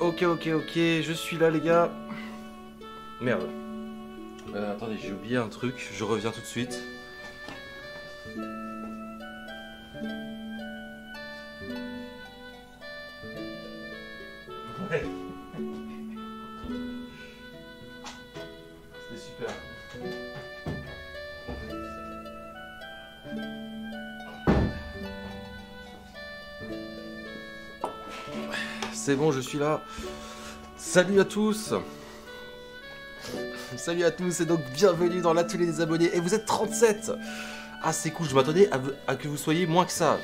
Ok, je suis là les gars. Merde. Attendez, j'ai oublié un truc, je reviens tout de suite. Ouais. C'était super. C'est bon, je suis là. Salut à tous. Salut à tous et donc bienvenue dans l'atelier des abonnés. Et vous êtes 37. Ah c'est cool, je m'attendais à que vous soyez moins que ça.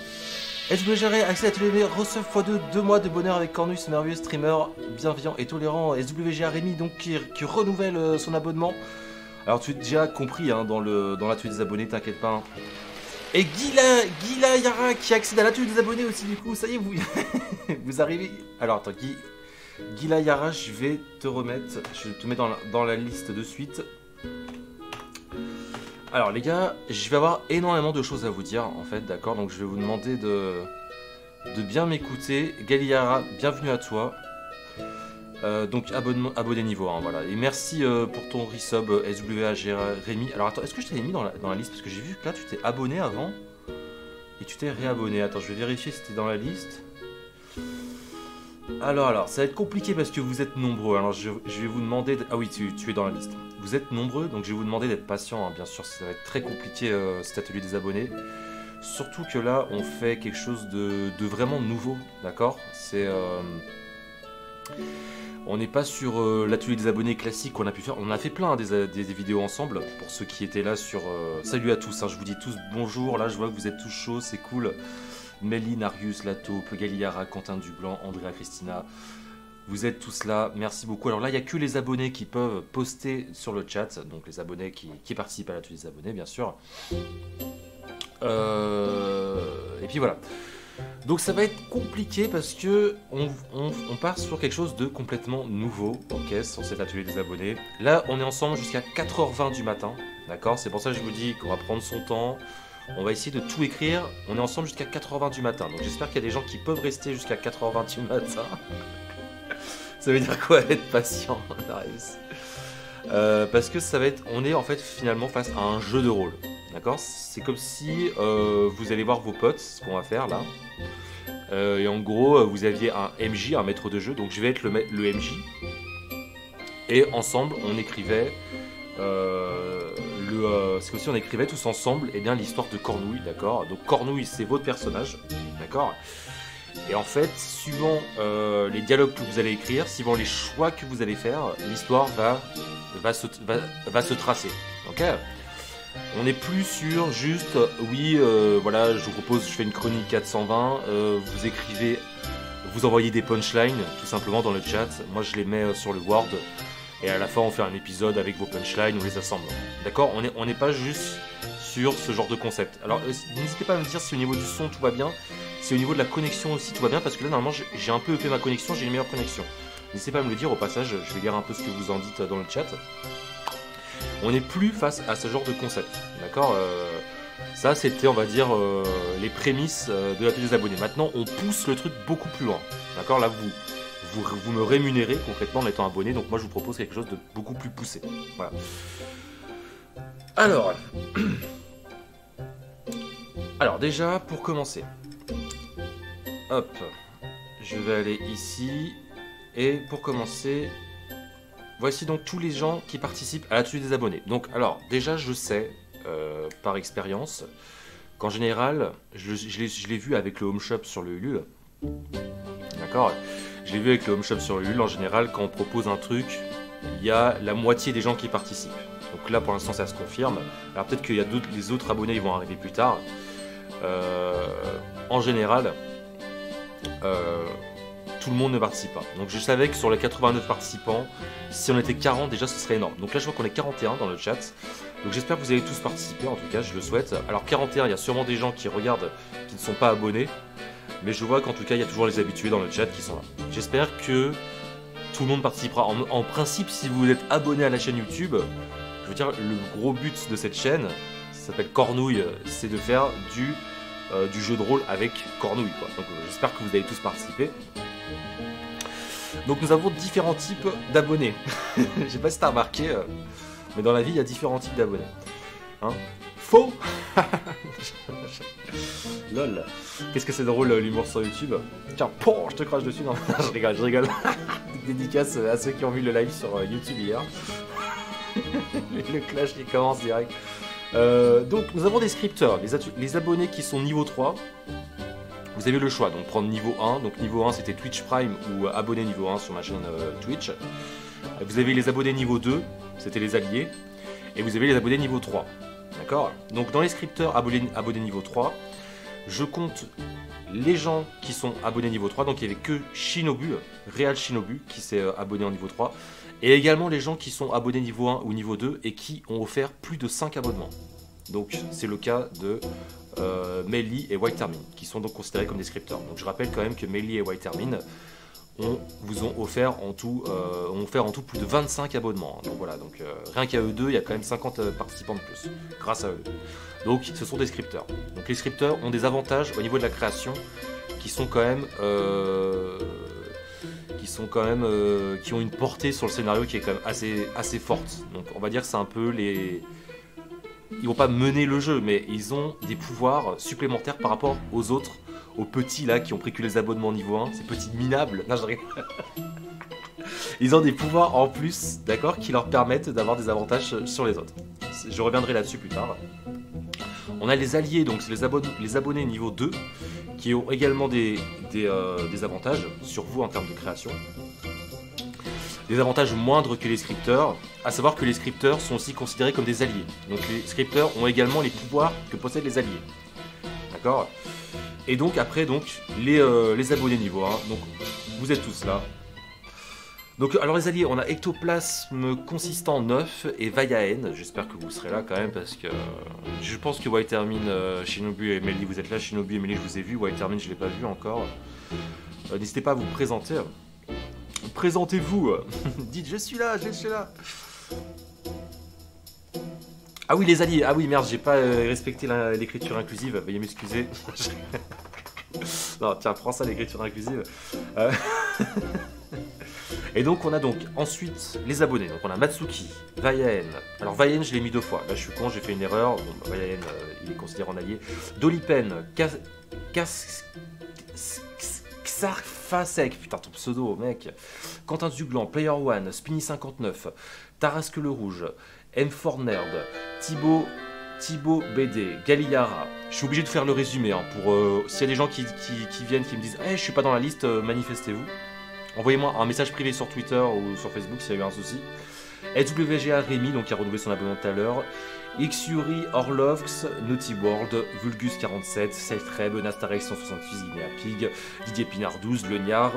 SWGR, accès à l'atelier, reçoit x2, 2 mois de bonheur avec Cornus, ce merveilleux streamer bienveillant et tolérant. SWGR Rémi donc qui renouvelle son abonnement. Alors tu as déjà compris hein, dans l'atelier des abonnés, t'inquiète pas. Hein. Et Gila Yara qui accède à l'atelier des abonnés aussi du coup, ça y est, vous, vous arrivez. Alors attends, Gila Yara, je vais te remettre, je te mets dans la liste de suite. Alors les gars, je vais avoir énormément de choses à vous dire en fait, d'accord? Donc je vais vous demander de bien m'écouter. Galiara, bienvenue à toi. Donc abonné niveau 1, voilà. Et merci pour ton resub SWAG Rémi. Alors attends, est-ce que je t'avais mis dans la liste? Parce que j'ai vu que là tu t'es abonné avant et tu t'es réabonné. Attends, je vais vérifier si t'es dans la liste. Alors, ça va être compliqué parce que vous êtes nombreux. Alors je vais vous demander... Ah oui, tu es dans la liste. Vous êtes nombreux, donc je vais vous demander d'être patient. Hein. Bien sûr, ça va être très compliqué cet atelier des abonnés. Surtout que là, on fait quelque chose de vraiment nouveau, d'accord? C'est... On n'est pas sur l'atelier des abonnés classique qu'on a pu faire. On a fait plein hein, des vidéos ensemble. Pour ceux qui étaient là sur... Salut à tous, hein, je vous dis tous bonjour. Là, je vois que vous êtes tous chauds, c'est cool. Méline, Arius, Lataupe, Galiara, Quentin Dublanc, Andrea, Christina. Vous êtes tous là, merci beaucoup. Alors là, il n'y a que les abonnés qui peuvent poster sur le chat. Donc les abonnés qui participent à l'atelier des abonnés, bien sûr. Et puis voilà. Donc ça va être compliqué parce que on part sur quelque chose de complètement nouveau, ok, sur cet atelier des abonnés. Là, on est ensemble jusqu'à 4h20 du matin, d'accord? C'est pour ça que je vous dis qu'on va prendre son temps. On va essayer de tout écrire. On est ensemble jusqu'à 4h20 du matin. Donc j'espère qu'il y a des gens qui peuvent rester jusqu'à 4h20 du matin. Ça veut dire quoi être patient, Darius? Parce que ça va être... On est en fait finalement face à un jeu de rôle. D'accord? C'est comme si vous allez voir vos potes, ce qu'on va faire là. Et en gros, vous aviez un MJ, un maître de jeu. Donc je vais être le MJ. Et ensemble, on écrivait... c'est comme si on écrivait tous ensemble eh bien l'histoire de Cornouille, d'accord? Donc Cornouille c'est votre personnage, d'accord? Et en fait, suivant les dialogues que vous allez écrire, suivant les choix que vous allez faire, l'histoire va se tracer, ok? On n'est plus sur juste, oui, voilà, je vous propose, je fais une chronique 420, vous écrivez, vous envoyez des punchlines, tout simplement dans le chat, moi je les mets sur le Word, et à la fin on fait un épisode avec vos punchlines, on les assemble. D'accord? On n'est pas juste sur ce genre de concept. Alors n'hésitez pas à me dire si au niveau du son tout va bien, si au niveau de la connexion aussi tout va bien, parce que là normalement j'ai un peu fait ma connexion, j'ai une meilleure connexion. N'hésitez pas à me le dire au passage, je vais lire un peu ce que vous en dites dans le chat. On n'est plus face à ce genre de concept. D'accord? Ça c'était on va dire les prémices de l'atelier des abonnés. Maintenant on pousse le truc beaucoup plus loin. D'accord? Là vous me rémunérez concrètement en étant abonné, donc moi je vous propose quelque chose de beaucoup plus poussé. Voilà. Alors déjà pour commencer, hop, je vais aller ici et pour commencer, voici donc tous les gens qui participent à l'atelier des abonnés. Donc alors déjà je sais par expérience qu'en général, je l'ai vu avec le home shop sur le Ulule, d'accord? Je l'ai vu avec le home shop sur Ulule, en général, quand on propose un truc, il y a la moitié des gens qui participent. Donc là, pour l'instant, ça se confirme. Alors peut-être qu'il y a les autres abonnés, ils vont arriver plus tard. En général, tout le monde ne participe pas. Donc je savais que sur les 89 participants, si on était 40, déjà, ce serait énorme. Donc là, je vois qu'on est 41 dans le chat. Donc j'espère que vous allez tous participer, en tout cas, je le souhaite. Alors 41, il y a sûrement des gens qui regardent, qui ne sont pas abonnés. Mais je vois qu'en tout cas, il y a toujours les habitués dans le chat qui sont là. J'espère que tout le monde participera. En principe, si vous êtes abonné à la chaîne YouTube, je veux dire, le gros but de cette chaîne, ça s'appelle Cornouille, c'est de faire du jeu de rôle avec Cornouille, quoi. Donc j'espère que vous allez tous participer. Donc nous avons différents types d'abonnés. Je sais pas si t'as remarqué, mais dans la vie il y a différents types d'abonnés. Hein? Faux. Lol. Qu'est-ce que c'est drôle l'humour sur YouTube. Tiens, poh, je te crache dessus. Non, je rigole, je rigole. Dédicace à ceux qui ont vu le live sur YouTube hier. Le clash qui commence direct. Donc nous avons des scripteurs, les abonnés qui sont niveau 3. Vous avez le choix, donc prendre niveau 1. Donc niveau 1 c'était Twitch Prime ou abonné niveau 1 sur ma chaîne Twitch. Vous avez les abonnés niveau 2, c'était les alliés. Et vous avez les abonnés niveau 3. D'accord? Donc dans les scripteurs abonnés niveau 3, je compte les gens qui sont abonnés niveau 3. Donc il n'y avait que Shinobu, Real Shinobu qui s'est abonné en niveau 3. Et également les gens qui sont abonnés niveau 1 ou niveau 2 et qui ont offert plus de 5 abonnements. Donc c'est le cas de Melly et White Termine, qui sont donc considérés comme des scripteurs. Donc je rappelle quand même que Melly et White Termine vous ont offert en tout plus de 25 abonnements. Donc voilà, donc rien qu'à eux deux, il y a quand même 50 participants de plus, grâce à eux. Donc ce sont des scripteurs. Donc les scripteurs ont des avantages au niveau de la création qui sont quand même qui ont une portée sur le scénario qui est quand même assez forte. Donc on va dire que c'est un peu les... Ils vont pas mener le jeu, mais ils ont des pouvoirs supplémentaires par rapport aux autres, aux petits là qui ont pris que les abonnements niveau 1, ces petits minables. Non, je rigole. Ils ont des pouvoirs en plus, d'accord, qui leur permettent d'avoir des avantages sur les autres. Je reviendrai là-dessus plus tard. On a les alliés, donc c'est les abonnés niveau 2, qui ont également des avantages sur vous en termes de création. Des avantages moindres que les scripteurs, à savoir que les scripteurs sont aussi considérés comme des alliés. Donc les scripteurs ont également les pouvoirs que possèdent les alliés. D'accord? Et donc après les abonnés niveau 1, donc vous êtes tous là. Donc alors les alliés, on a Ectoplasme Consistant 9 et Vayaen. J'espère que vous serez là quand même parce que je pense que White Termine, Shinobu et Melly vous êtes là. Shinobu et Melly je vous ai vu, White Termine je ne l'ai pas vu encore. N'hésitez pas à vous présenter. Présentez-vous. Dites je suis là, je suis là. Ah oui les alliés, ah oui merde j'ai pas respecté l'écriture inclusive, veuillez m'excuser. Non tiens prends ça l'écriture inclusive. Et donc on a donc ensuite les abonnés. Donc on a Matsuki, Vayaen. Alors Vayaen je l'ai mis 2 fois. Là je suis con, j'ai fait une erreur. Bon, bah, Vayaen il est considéré en allié. Dolipen, Xarfasek, putain ton pseudo mec. Quentin Duglan, Player One, Spinny 59, Tarasque le Rouge, M4 Nerd, Thibaut BD, Galliara. Je suis obligé de faire le résumé hein, pour s'il y a des gens qui viennent qui me disent hey, je suis pas dans la liste, manifestez-vous. Envoyez-moi un message privé sur Twitter ou sur Facebook s'il y a eu un souci. SWGA Rémi, donc qui a renouvelé son abonnement tout à l'heure. Xuri Orlovx, Naughty World, Vulgus 47, Seltreb, Nastarex 168, Guinea Pig, Didier Pinard 12, Legnard,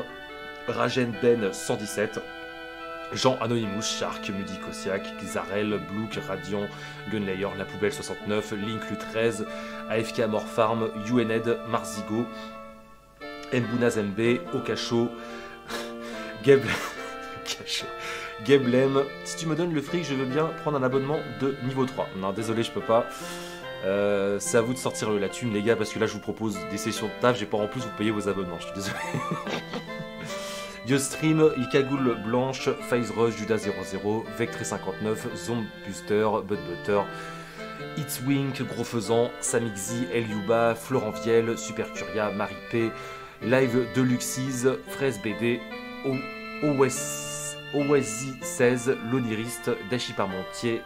Rajen Ben 117, Jean Anonymous, Shark, Mudi Kosiak, Xarel, Blook, Radiant, Gunlayer, La Poubelle 69, Link Lu 13, AFK Morfarm, UNED, Marzigo, Mbuna Zembe, Okacho, Geblem, si tu me donnes le fric, je veux bien prendre un abonnement de niveau 3. Non, désolé, je peux pas. C'est à vous de sortir la thune, les gars, parce que là, je vous propose des sessions de taf. J'ai pas en plus vous payer vos abonnements, je suis désolé. Diostream, Ikagoul Blanche, Phase Rush, Judas 00, Vectre 59, Zomb Buster, Bud Butter, Itzwink, Gros Faisan, Samixi, Eliuba, Florent Viel, Super Curia, Marie P, Live Deluxes, Fraise BD, Oasis 16, L'Oniriste, Dashi Parmentier,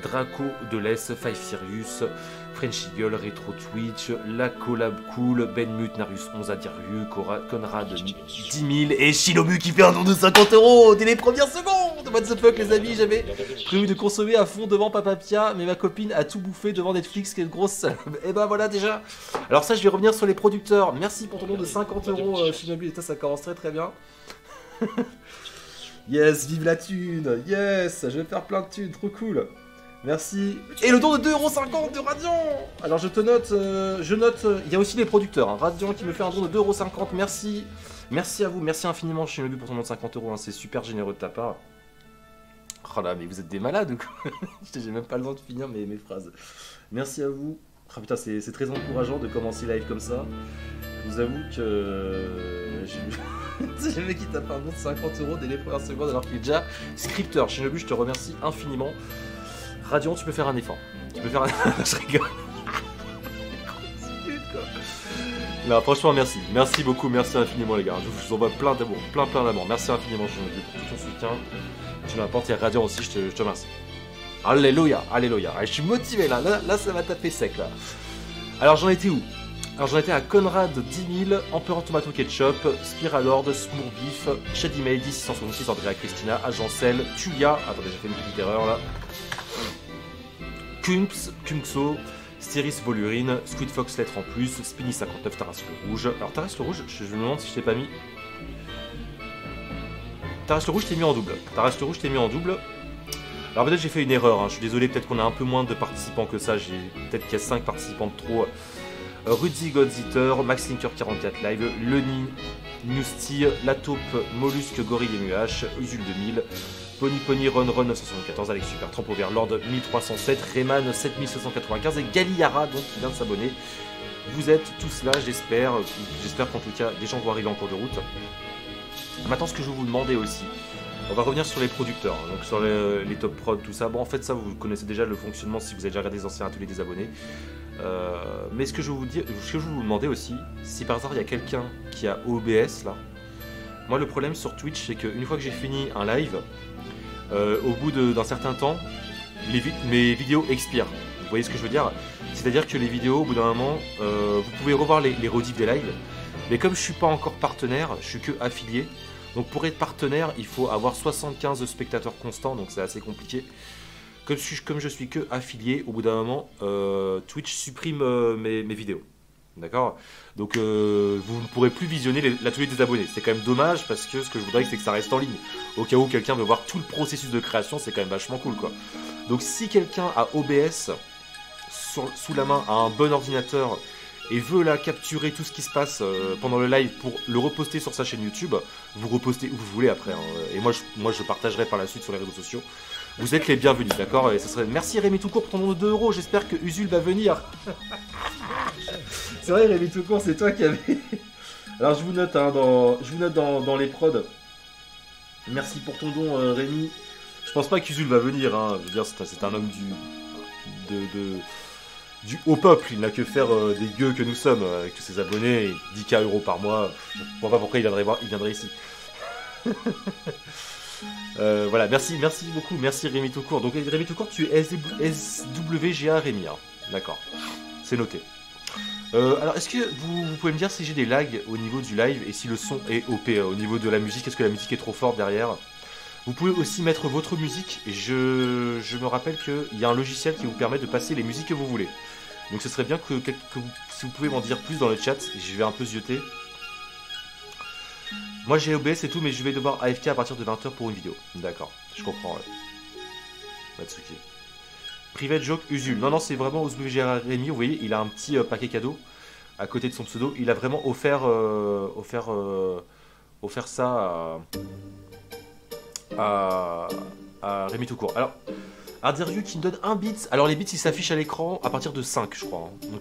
Draco Delès, Five Sirius, French Eagle, Retro Twitch, La Collab Cool, Benmut, Narius 11, Adiriu, Conrad 10 000 et Shinobu qui fait un don de 50 € dès les premières secondes. What the fuck les amis, j'avais prévu de consommer à fond devant Papa Pia, mais ma copine a tout bouffé devant Netflix, quelle grosse salope. Et ben voilà déjà. Alors ça je vais revenir sur les producteurs. Merci pour ton don de 50 € Shinobu, ça commence très bien. Yes, vive la thune. Yes, je vais faire plein de thunes, trop cool. Merci. Et le don de 2,50 € de Radiant. Alors je te note, il y a aussi les producteurs. Hein. Radiant qui me fait un don de 2,50 €, merci. Merci à vous, merci infiniment Shinobu pour ton don de 50 €, hein. C'est super généreux de ta part. Oh là, mais vous êtes des malades ou quoi? J'ai même pas le temps de finir mes phrases. Merci à vous. Ah putain, c'est très encourageant de commencer live comme ça. Je vous avoue que j'ai le mec qui tape un bon de 50 € dès les premières secondes alors qu'il est déjà scripteur. Shinobu, je te remercie infiniment. Radion, tu peux faire un effort. Tu peux faire un... Je rigole. Non, franchement, merci. Merci beaucoup, merci infiniment les gars. Je vous envoie plein d'amour, plein d'amour. Merci infiniment Shinobu pour tout ton soutien. Tu m'apportes et Radion aussi, je te remercie. Alléluia, alléluia. Je suis motivé là, ça va taper sec là. Alors j'en étais où? Alors j'en étais à Conrad 10 000, Empereur Tomato Ketchup, Spiralord, Smoorbif, Shady May 666, Andrea Christina, Agencel, Tulia, attendez j'ai fait une petite erreur là, Kumps, Kumxo, Styris Volurine, Squid Fox lettre en plus, Spinny 59, Taras le Rouge. Alors Taras le Rouge, je me demande si je t'ai pas mis... Taras le Rouge t'ai mis en double. Taras le Rouge t'ai mis en double. Alors peut-être j'ai fait une erreur, hein. Je suis désolé, peut-être qu'on a un peu moins de participants que ça, peut-être qu'il y a 5 participants de trop. Rudy Godziter, Max Linker 44 Live, Lenny, Newsty, La Taupe, Mollusque, Gorille et Muache, Usul 2000, Pony Run 974, Alex Super, Trump Overlord 1307, Rayman 7795 et Galiara donc qui vient de s'abonner. Vous êtes tous là, j'espère qu'en tout cas des gens vont arriver en cours de route. Maintenant ce que je vais vous demander aussi, on va revenir sur les producteurs, hein, donc sur les top prod, tout ça. Bon, en fait, ça, vous connaissez déjà le fonctionnement si vous avez déjà regardé les anciens ateliers des abonnés. Mais ce que je vais vous demander aussi, si par hasard il y a quelqu'un qui a OBS là, moi le problème sur Twitch, c'est qu'une fois que j'ai fini un live, au bout d'un certain temps, mes vidéos expirent. Vous voyez ce que je veux dire? C'est-à-dire que les vidéos, au bout d'un moment, vous pouvez revoir les rediffs des lives, mais comme je suis pas encore partenaire, je suis que affilié. Donc pour être partenaire, il faut avoir 75 spectateurs constants, donc c'est assez compliqué. Comme je suis que affilié, au bout d'un moment, Twitch supprime mes vidéos. D'accord? Donc vous ne pourrez plus visionner l'atelier des abonnés. C'est quand même dommage parce que ce que je voudrais, c'est que ça reste en ligne. Au cas où quelqu'un veut voir tout le processus de création, c'est quand même vachement cool, quoi. Donc si quelqu'un a OBS sous la main, a un bon ordinateur et veut là capturer tout ce qui se passe pendant le live pour le reposter sur sa chaîne YouTube, vous repostez où vous voulez après, hein. Et moi je partagerai par la suite sur les réseaux sociaux. Vous êtes les bienvenus, d'accord? Et ça serait... Merci Rémi Toucourt pour ton don de 2 €, j'espère que Usul va venir. C'est vrai Rémi Toucourt, c'est toi qui avais... Alors je vous note, hein, dans les prods. Merci pour ton don Rémi. Je pense pas qu'Usul va venir, hein. Je veux dire, c'est un homme du haut peuple, il n'a que faire des gueux que nous sommes, avec tous ses abonnés, et 10K € par mois, je ne vois pas pourquoi il viendrait ici. Voilà, merci beaucoup, merci Rémi Toucourt. Donc Rémi Toucourt, tu es SWGA Rémi, hein. D'accord, c'est noté. Alors, est-ce que vous pouvez me dire si j'ai des lags au niveau du live et si le son est OP au niveau de la musique? Est-ce que la musique est trop forte derrière? Vous pouvez aussi mettre votre musique, et je me rappelle qu'il y a un logiciel qui vous permet de passer les musiques que vous voulez. Donc ce serait bien si vous pouvez m'en dire plus dans le chat, je vais un peu zioter. Moi j'ai OBS et tout, mais je vais devoir AFK à partir de 20 h pour une vidéo. D'accord, je comprends. Ouais. Matsuki. Private joke Usul. Non, c'est vraiment OSBGR Rémi, vous voyez, il a un petit paquet cadeau à côté de son pseudo. Il a vraiment offert ça à Rémi Toucourt. Alors, Ardiriu qui me donne 1 bit. Alors les bits ils s'affichent à l'écran à partir de 5 je crois. Donc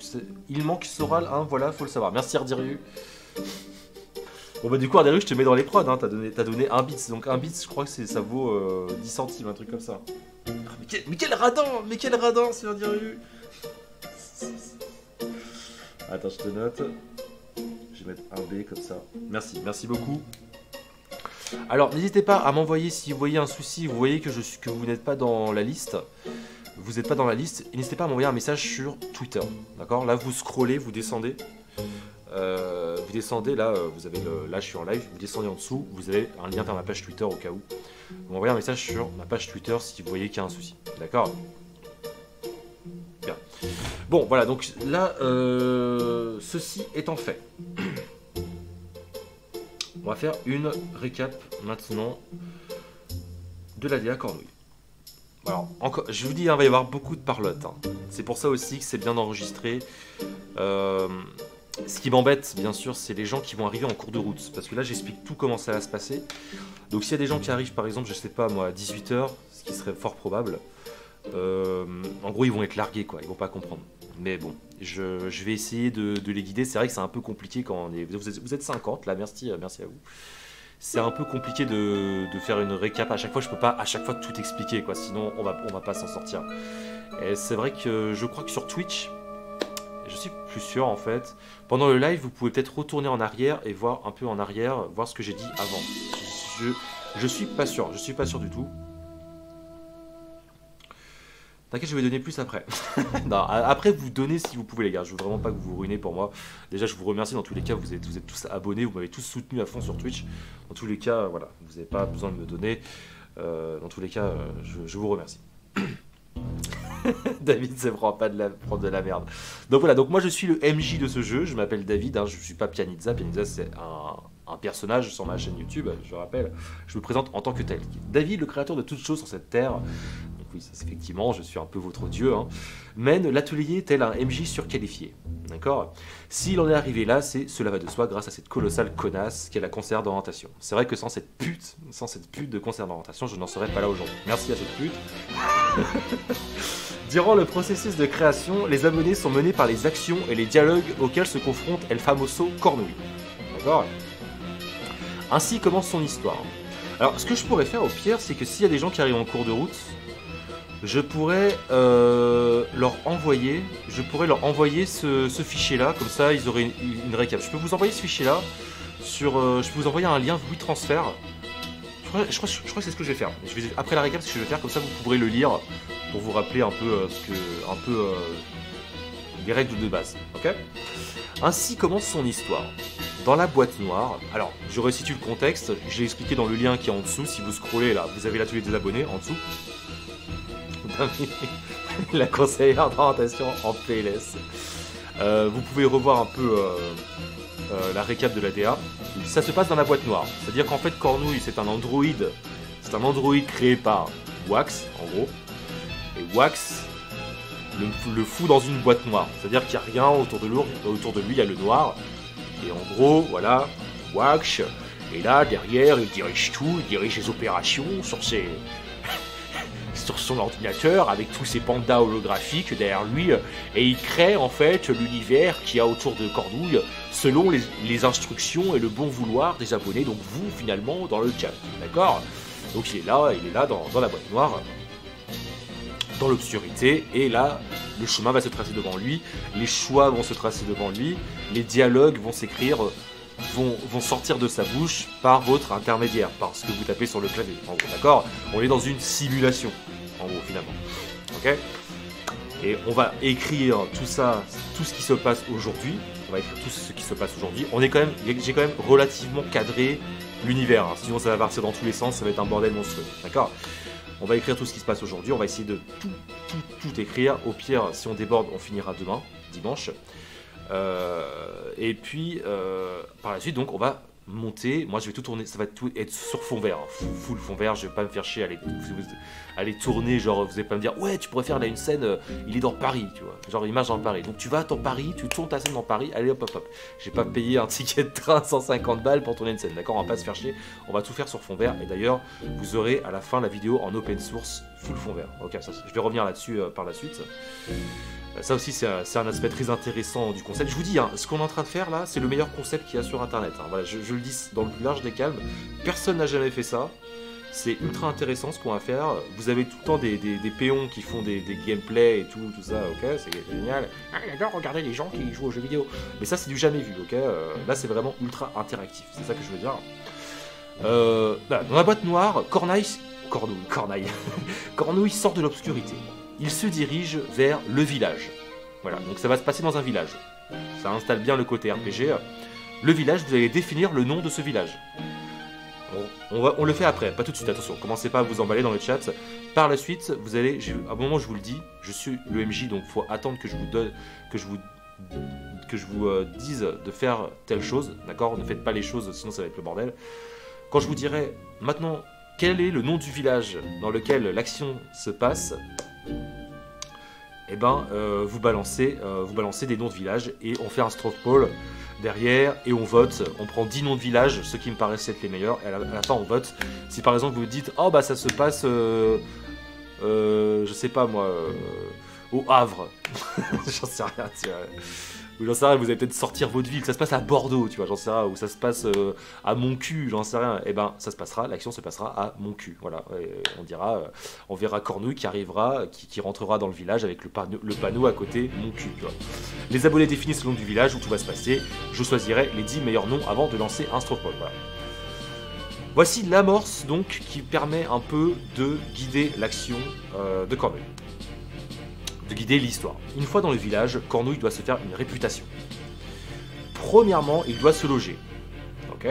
il manque Soral, hein, voilà, faut le savoir. Merci Ardiriu. Bon bah du coup Ardiriu je te mets dans les prods, hein, t'as donné 1 bit. Donc 1 bit je crois que ça vaut 10 centimes, un truc comme ça. Mais quel radin c'est Ardiriu. Attends je te note. Je vais mettre un B comme ça. Merci beaucoup. Alors n'hésitez pas à m'envoyer si vous voyez un souci, vous voyez que vous n'êtes pas dans la liste. Vous n'êtes pas dans la liste, n'hésitez pas à m'envoyer un message sur Twitter. D'accord? Là vous scrollez, vous descendez. Là, vous avez là je suis en live, vous descendez en dessous, vous avez un lien vers ma page Twitter au cas où. Vous m'envoyez un message sur ma page Twitter si vous voyez qu'il y a un souci. D'accord? Bien. Bon voilà, donc là, ceci étant fait. On va faire une récap maintenant de la DA Cornouille. Alors, encore, je vous dis, hein, il va y avoir beaucoup de parlotte. Hein. C'est pour ça aussi que c'est bien enregistré. Ce qui m'embête, bien sûr, c'est les gens qui vont arriver en cours de route. Parce que là, j'explique tout comment ça va se passer. Donc, s'il y a des gens qui arrivent, par exemple, je sais pas moi, à 18 h, ce qui serait fort probable. En gros, ils vont être largués, quoi. Ils vont pas comprendre. Mais bon, je vais essayer de les guider. C'est vrai que c'est un peu compliqué quand on est... Vous êtes 50, là, merci à vous. C'est un peu compliqué de faire une récap à chaque fois. Je peux pas à chaque fois tout expliquer, quoi. Sinon, on va pas s'en sortir. Et c'est vrai que je crois que sur Twitch, je suis plus sûr, en fait. Pendant le live, vous pouvez peut-être retourner en arrière et voir un peu en arrière, voir ce que j'ai dit avant. Je suis pas sûr. Je suis pas sûr du tout. T'inquiète, je vais donner plus après. Non, après, vous donnez si vous pouvez, les gars. Je veux vraiment pas que vous vous ruinez pour moi. Déjà, je vous remercie dans tous les cas. Vous êtes tous abonnés. Vous m'avez tous soutenu à fond sur Twitch. Dans tous les cas, voilà. Vous n'avez pas besoin de me donner. Dans tous les cas, je vous remercie. David, c'est vraiment pas prendre de la merde. Donc voilà. Donc moi, je suis le MJ de ce jeu. Je m'appelle David. Hein, je suis pas Pianizza. Pianizza, c'est un personnage sur ma chaîne YouTube. Je rappelle. Je me présente en tant que tel. David, le créateur de toutes choses sur cette terre. Oui, ça, effectivement, je suis un peu votre dieu, hein, mène l'atelier tel un MJ surqualifié. D'accord. S'il en est arrivé là, cela va de soi grâce à cette colossale connasse qu'est la conseillère d'orientation. C'est vrai que sans cette pute de conseillère d'orientation, je n'en serais pas là aujourd'hui. Merci à cette pute. Durant le processus de création, les abonnés sont menés par les actions et les dialogues auxquels se confronte El Famoso Cornouille. D'accord. Ainsi commence son histoire. Alors, ce que je pourrais faire au pire, c'est que s'il y a des gens qui arrivent en cours de route, je pourrais leur envoyer ce fichier-là, comme ça ils auraient une récap. Je peux vous envoyer ce fichier-là je peux vous envoyer un lien WeTransfer. Je crois que c'est ce que je vais faire. Après la récap, c'est ce que je vais faire, comme ça vous pourrez le lire pour vous rappeler un peu les règles de base. Ok. Ainsi commence son histoire. Dans la boîte noire, alors je resitue le contexte, je l'ai expliqué dans le lien qui est en dessous. Si vous scrollez là, vous avez l'atelier des abonnés en dessous. La conseillère d'orientation en PLS. Vous pouvez revoir un peu la récap de la DA. Ça se passe dans la boîte noire. C'est-à-dire qu'en fait, Cornouille, c'est un androïde créé par Wax, en gros. Et Wax le fout dans une boîte noire. C'est-à-dire qu'il n'y a rien autour de lui, il y a le noir. Et en gros, voilà, Wax. Et là, derrière, il dirige tout, il dirige les opérations sur son ordinateur avec tous ces pandas holographiques derrière lui et il crée en fait l'univers qu'il y a autour de Cornouille selon les instructions et le bon vouloir des abonnés, donc vous finalement dans le chat, d'accord. Donc il est là dans la boîte noire, dans l'obscurité, et là le chemin va se tracer devant lui, les choix vont se tracer devant lui, les dialogues vont s'écrire, vont sortir de sa bouche par votre intermédiaire, parce que vous tapez sur le clavier, en gros, d'accord. On est dans une simulation, en gros, finalement, ok. Et on va écrire tout ça, tout ce qui se passe aujourd'hui. On va écrire tout ce qui se passe aujourd'hui. J'ai quand même relativement cadré l'univers, hein. Sinon ça va partir dans tous les sens, ça va être un bordel monstrueux, d'accord. On va écrire tout ce qui se passe aujourd'hui, on va essayer de tout écrire. Au pire, si on déborde, on finira demain, dimanche. Et puis par la suite, donc on va monter. Moi je vais tout tourner, ça va tout être sur fond vert, hein. Full fond vert. Je vais pas me faire chier à aller tourner, genre vous allez pas me dire ouais tu pourrais faire là une scène, il est dans Paris, tu vois, genre il marche dans Paris, donc tu vas dans Paris, tu tournes ta scène dans Paris, allez hop hop hop. J'ai pas payé un ticket de train 150 balles pour tourner une scène, d'accord. On va pas se faire chier, on va tout faire sur fond vert. Et d'ailleurs vous aurez à la fin la vidéo en open source full fond vert. Ok, ça, je vais revenir là-dessus par la suite. Ça aussi, c'est un aspect très intéressant du concept. Je vous dis, hein, ce qu'on est en train de faire là, c'est le meilleur concept qu'il y a sur Internet, hein. Voilà, je le dis dans le plus large des calmes. Personne n'a jamais fait ça. C'est ultra intéressant ce qu'on va faire. Vous avez tout le temps des péons qui font des gameplays et tout ça, ok, c'est génial. Ah, j'adore regarder les gens qui jouent aux jeux vidéo. Mais ça, c'est du jamais vu, ok. Là, c'est vraiment ultra interactif. C'est ça que je veux dire. Voilà, dans la boîte noire, Cornouille sort de l'obscurité. Il se dirige vers le village. Voilà, donc ça va se passer dans un village. Ça installe bien le côté RPG. Le village, vous allez définir le nom de ce village. On le fait après, pas tout de suite, attention. Commencez pas à vous emballer dans le chat. Par la suite, vous allez, à un moment je vous le dis, je suis le MJ, donc il faut attendre que je vous dise de faire telle chose, d'accord. Ne faites pas les choses, sinon ça va être le bordel. Quand je vous dirai maintenant quel est le nom du village dans lequel l'action se passe, et ben vous balancez des noms de villages et on fait un straw poll derrière et on vote. On prend 10 noms de villages, ceux qui me paraissent être les meilleurs, et à la fin on vote. Si par exemple vous dites oh bah ça se passe je sais pas moi, au Havre. J'en sais rien, tu vois. Ou j'en sais rien, vous allez peut-être sortir votre ville, ça se passe à Bordeaux, tu vois, j'en sais rien, ou ça se passe à Montcuq, j'en sais rien. Et ben, ça se passera, l'action se passera à Montcuq, voilà. Et on dira, on verra Cornouille qui arrivera, qui rentrera dans le village avec le panneau à côté Montcuq, tu vois. Les abonnés définissent le nom du village où tout va se passer. Je choisirai les 10 meilleurs noms avant de lancer un stropole, voilà. Voici l'amorce donc qui permet un peu de guider l'action de Cornouille. De guider l'histoire. Une fois dans le village, Cornouille doit se faire une réputation. Premièrement, il doit se loger. Ok ?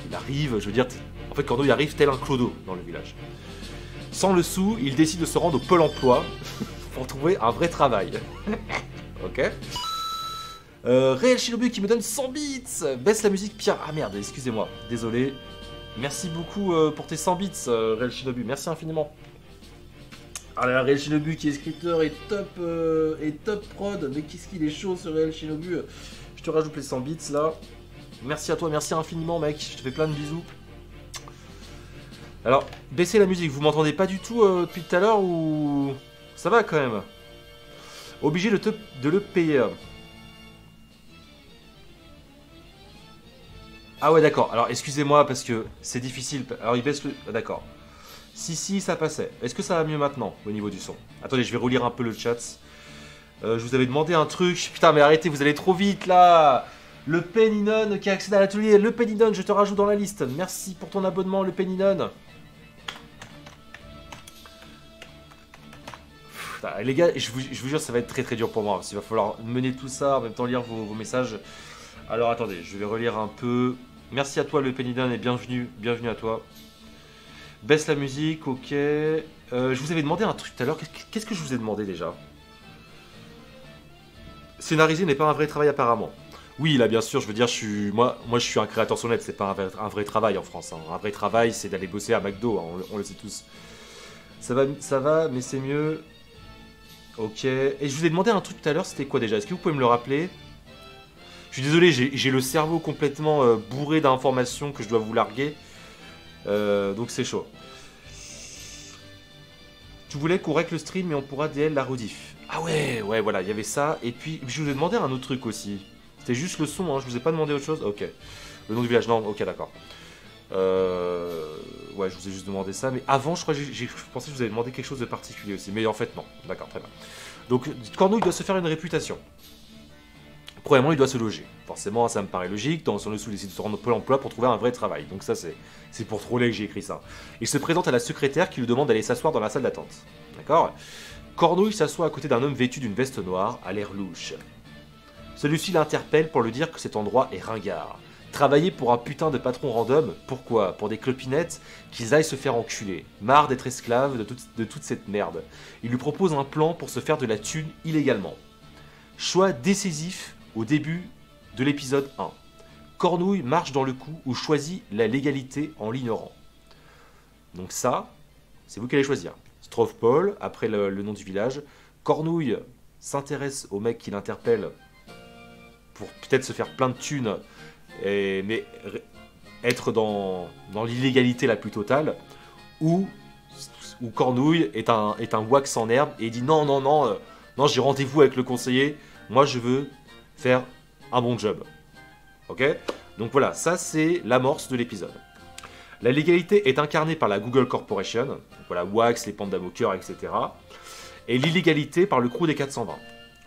Il arrive, je veux dire, en fait Cornouille arrive tel un clodo dans le village. Sans le sou, il décide de se rendre au Pôle emploi pour trouver un vrai travail. Ok ? Réel Shinobu qui me donne 100 bits. Baisse la musique, Pierre. Ah merde, excusez-moi, désolé. Merci beaucoup pour tes 100 bits, Réel Shinobu. Merci infiniment. Ah là, Réel Shinobu qui est scripteur et top prod. Mais qu'est-ce qu'il est chaud ce Réel Shinobu. Je te rajoute les 100 bits là. Merci à toi, merci infiniment mec. Je te fais plein de bisous. Alors, baissez la musique. Vous m'entendez pas du tout depuis tout à l'heure ou... Ça va quand même. Obligé de le payer. Ah ouais d'accord. Alors excusez-moi parce que c'est difficile. Alors il baisse le... D'accord. Si, ça passait. Est-ce que ça va mieux maintenant, au niveau du son? Attendez, je vais relire un peu le chat. Je vous avais demandé un truc. Putain, mais arrêtez, vous allez trop vite, là. Le Peninon qui a accédé à l'atelier. Le Peninon, je te rajoute dans la liste. Merci pour ton abonnement, le Peninon. Les gars, je vous jure, ça va être très très dur pour moi. Parce qu'il va falloir mener tout ça, en même temps lire vos messages. Alors, attendez, je vais relire un peu. Merci à toi, le Peninon, et bienvenue à toi. Baisse la musique, ok. Je vous avais demandé un truc tout à l'heure. Qu'est-ce que je vous ai demandé déjà? Scénariser n'est pas un vrai travail apparemment. Oui, là bien sûr, je veux dire, moi je suis un créateur sur net, c'est pas un vrai travail en France. Hein. Un vrai travail, c'est d'aller bosser à McDo, hein, on le sait tous. Ça va, mais c'est mieux. Ok. Et je vous ai demandé un truc tout à l'heure, c'était quoi déjà? Est-ce que vous pouvez me le rappeler? Je suis désolé, j'ai le cerveau complètement bourré d'informations que je dois vous larguer. Donc c'est chaud. Tu voulais qu'on règle le stream mais on pourra DL la rediff. Ah ouais, voilà, il y avait ça. Et puis je vous ai demandé un autre truc aussi. C'était juste le son, hein, je vous ai pas demandé autre chose. Ok. Le nom du village, non, ok, d'accord. Ouais, je vous ai juste demandé ça. Mais avant, je pensais que je vous avais demandé quelque chose de particulier aussi. Mais en fait, non. D'accord, très bien. Donc, Cornouille doit se faire une réputation. Premièrement, il doit se loger. Forcément, ça me paraît logique. Dans son dessous, il décide de se rendre au Pôle emploi pour trouver un vrai travail. Donc ça, c'est pour troller que j'ai écrit ça. Il se présente à la secrétaire qui lui demande d'aller s'asseoir dans la salle d'attente. D'accord? Cornouille s'assoit à côté d'un homme vêtu d'une veste noire, à l'air louche. Celui-ci l'interpelle pour lui dire que cet endroit est ringard. Travailler pour un putain de patron random, pourquoi? Pour des clopinettes, qu'ils aillent se faire enculer. Marre d'être esclave de toute cette merde. Il lui propose un plan pour se faire de la thune illégalement. Choix décisif au début de l'épisode 1. Cornouille marche dans le coup ou choisit la légalité en l'ignorant. Donc ça, c'est vous qui allez choisir. Stropole, après le nom du village. Cornouille s'intéresse au mec qui l'interpelle pour peut-être se faire plein de thunes, mais être dans l'illégalité la plus totale. Ou Cornouille est un wax en herbe et il dit non, j'ai rendez-vous avec le conseiller, moi je veux faire un bon job. Ok? Donc voilà, ça c'est l'amorce de l'épisode. La légalité est incarnée par la Google Corporation, donc voilà, Wax, les Panda Moqueurs, etc. Et l'illégalité par le crew des 420.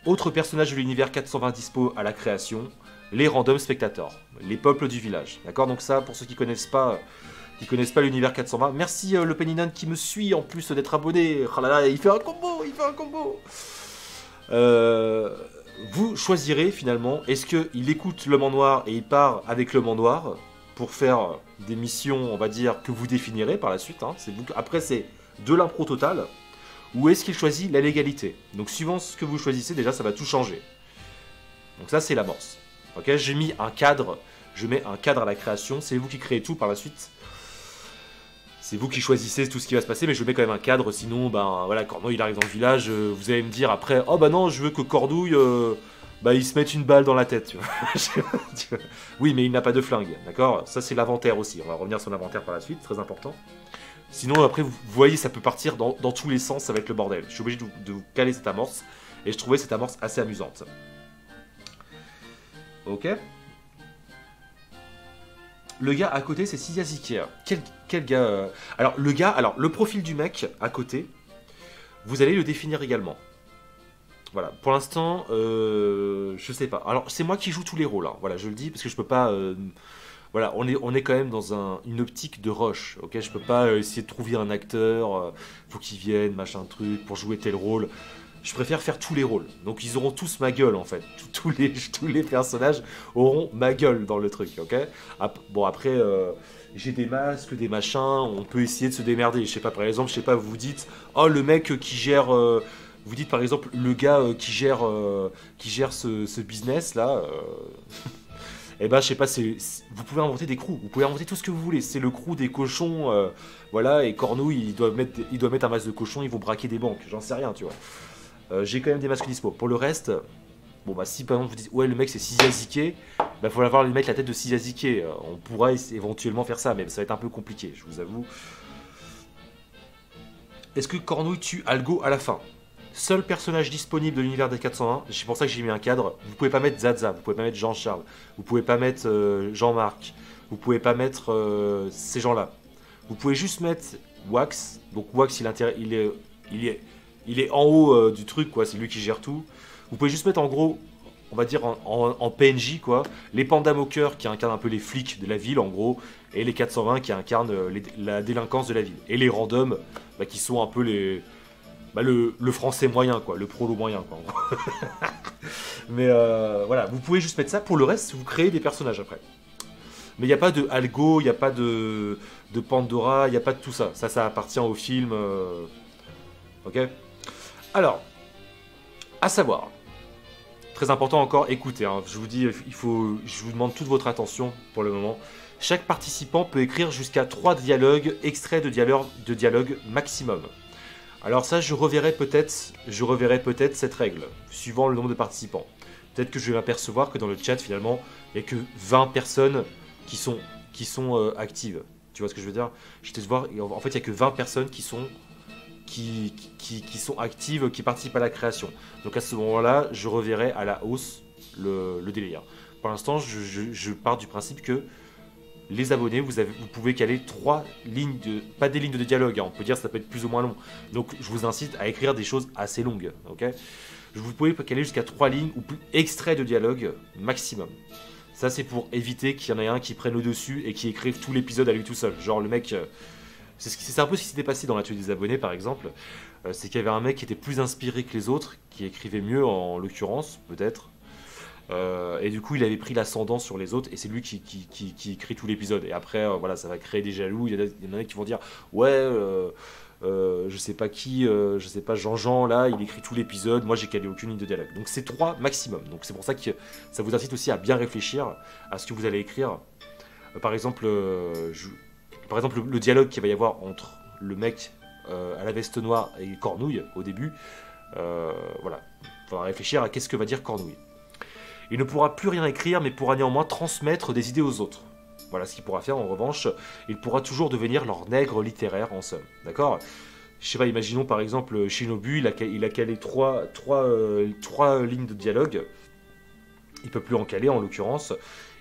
Autre personnage de l'univers 420 dispo à la création, les random spectators, les peuples du village. D'accord? Donc ça, pour ceux qui connaissent pas l'univers 420, merci le Peninon qui me suit en plus d'être abonné. Oh là là, il fait un combo. Vous choisirez finalement, est-ce qu'il écoute l'homme en noir et il part avec l'homme en noir pour faire des missions, on va dire, que vous définirez par la suite. Hein. Après, c'est de l'impro total. Ou est-ce qu'il choisit la légalité? Donc, suivant ce que vous choisissez, déjà, ça va tout changer. Donc ça, c'est l'amorce. Ok, j'ai mis un cadre. Je mets un cadre à la création. C'est vous qui créez tout par la suite. C'est vous qui choisissez tout ce qui va se passer, mais je mets quand même un cadre. Sinon, ben voilà, Cornouille, il arrive dans le village. Vous allez me dire après, oh bah non, je veux que Cornouille... il se met une balle dans la tête, tu vois. Oui, mais il n'a pas de flingue, d'accord? Ça, c'est l'inventaire aussi. On va revenir sur l'inventaire par la suite, très important. Sinon, après, vous voyez, ça peut partir dans tous les sens, ça va être le bordel. Je suis obligé de vous caler cette amorce, et je trouvais cette amorce assez amusante. Ok. Le gars à côté, c'est Sizia. Quel gars Alors, le gars, le profil du mec à côté, vous allez le définir également. Voilà, pour l'instant, je sais pas. Alors, c'est moi qui joue tous les rôles, hein. Voilà, je le dis parce que je peux pas. Voilà, on est quand même dans une optique de rush, ok. Je peux pas essayer de trouver un acteur, faut qu'il vienne, machin truc, pour jouer tel rôle. Je préfère faire tous les rôles. Donc ils auront tous ma gueule en fait. Tous les personnages auront ma gueule dans le truc, ok. Bon après, j'ai des masques, des machins, on peut essayer de se démerder. Je sais pas, par exemple, je sais pas, vous dites, oh le mec qui gère, vous dites par exemple le gars qui gère ce business là. Eh ben, je sais pas, vous pouvez inventer des crews, vous pouvez inventer tout ce que vous voulez. C'est le crew des cochons, voilà, et Cornouille, il doit mettre un masque de cochon, ils vont braquer des banques, j'en sais rien, tu vois. J'ai quand même des masques dispo. Pour le reste, bon bah si par exemple vous dites ouais le mec c'est Sizia, bah faut avoir lui mettre la tête de Sizia. On pourra éventuellement faire ça, mais ça va être un peu compliqué, je vous avoue. Est-ce que Cornouille tue Algo à la fin? Seul personnage disponible de l'univers des 401, c'est pour ça que j'ai mis un cadre. Vous pouvez pas mettre Zaza, vous pouvez pas mettre Jean-Charles, vous pouvez pas mettre Jean-Marc, vous pouvez pas mettre ces gens-là. Vous pouvez juste mettre Wax. Donc Wax il est en haut du truc, quoi, c'est lui qui gère tout. Vous pouvez juste mettre en gros, on va dire en PNJ, quoi, les Panda Moqueurs qui incarnent un peu les flics de la ville, en gros, et les 420 qui incarnent la délinquance de la ville. Et les randoms, bah, qui sont un peu le français moyen, quoi, le prolo moyen, quoi, en gros. Mais voilà, vous pouvez juste mettre ça. Pour le reste, vous créez des personnages après. Mais il n'y a pas de Algo, il n'y a pas de Pandora, il n'y a pas de tout ça. Ça appartient au film. Ok. Alors, à savoir, très important encore, écoutez, hein, je vous dis, je vous demande toute votre attention pour le moment. Chaque participant peut écrire jusqu'à 3 dialogues, extraits de dialogue maximum. Alors ça, je reverrai peut-être cette règle, suivant le nombre de participants. Peut-être que je vais m'apercevoir que dans le chat, finalement, il n'y a que 20 personnes qui sont actives. Tu vois ce que je veux dire? Je vais te voir, en fait, il n'y a que 20 personnes qui sont actives, qui participent à la création. Donc à ce moment-là, je reverrai à la hausse le délire. Pour l'instant, je pars du principe que les abonnés, vous pouvez caler 3 lignes pas des lignes de dialogue, hein, on peut dire que ça peut être plus ou moins long. Donc je vous incite à écrire des choses assez longues, ok. Vous pouvez caler jusqu'à 3 lignes ou plus extraits de dialogue maximum. Ça c'est pour éviter qu'il y en ait un qui prenne le dessus et qui écrive tout l'épisode à lui tout seul. Genre le mec... C'est un peu ce qui s'était passé dans l'atelier des abonnés par exemple. C'est qu'il y avait un mec qui était plus inspiré que les autres, qui écrivait mieux en l'occurrence, peut-être. Et du coup il avait pris l'ascendant sur les autres et c'est lui qui écrit tout l'épisode. Et après voilà, ça va créer des jaloux. Il y en a qui vont dire ouais je sais pas qui, je sais pas Jean-Jean là, il écrit tout l'épisode, moi j'ai calé aucune ligne de dialogue. Donc c'est 3 maximum. Donc c'est pour ça que ça vous incite aussi à bien réfléchir à ce que vous allez écrire. Par exemple le dialogue qu'il va y avoir entre le mec à la veste noire et Cornouille au début, voilà, il faudra réfléchir à qu'est-ce que va dire Cornouille. Il ne pourra plus rien écrire, mais pourra néanmoins transmettre des idées aux autres. Voilà ce qu'il pourra faire en revanche. Il pourra toujours devenir leur nègre littéraire en somme. D'accord? Je sais pas, imaginons par exemple Shinobu, il a calé 3 lignes de dialogue. Il peut plus en caler en l'occurrence.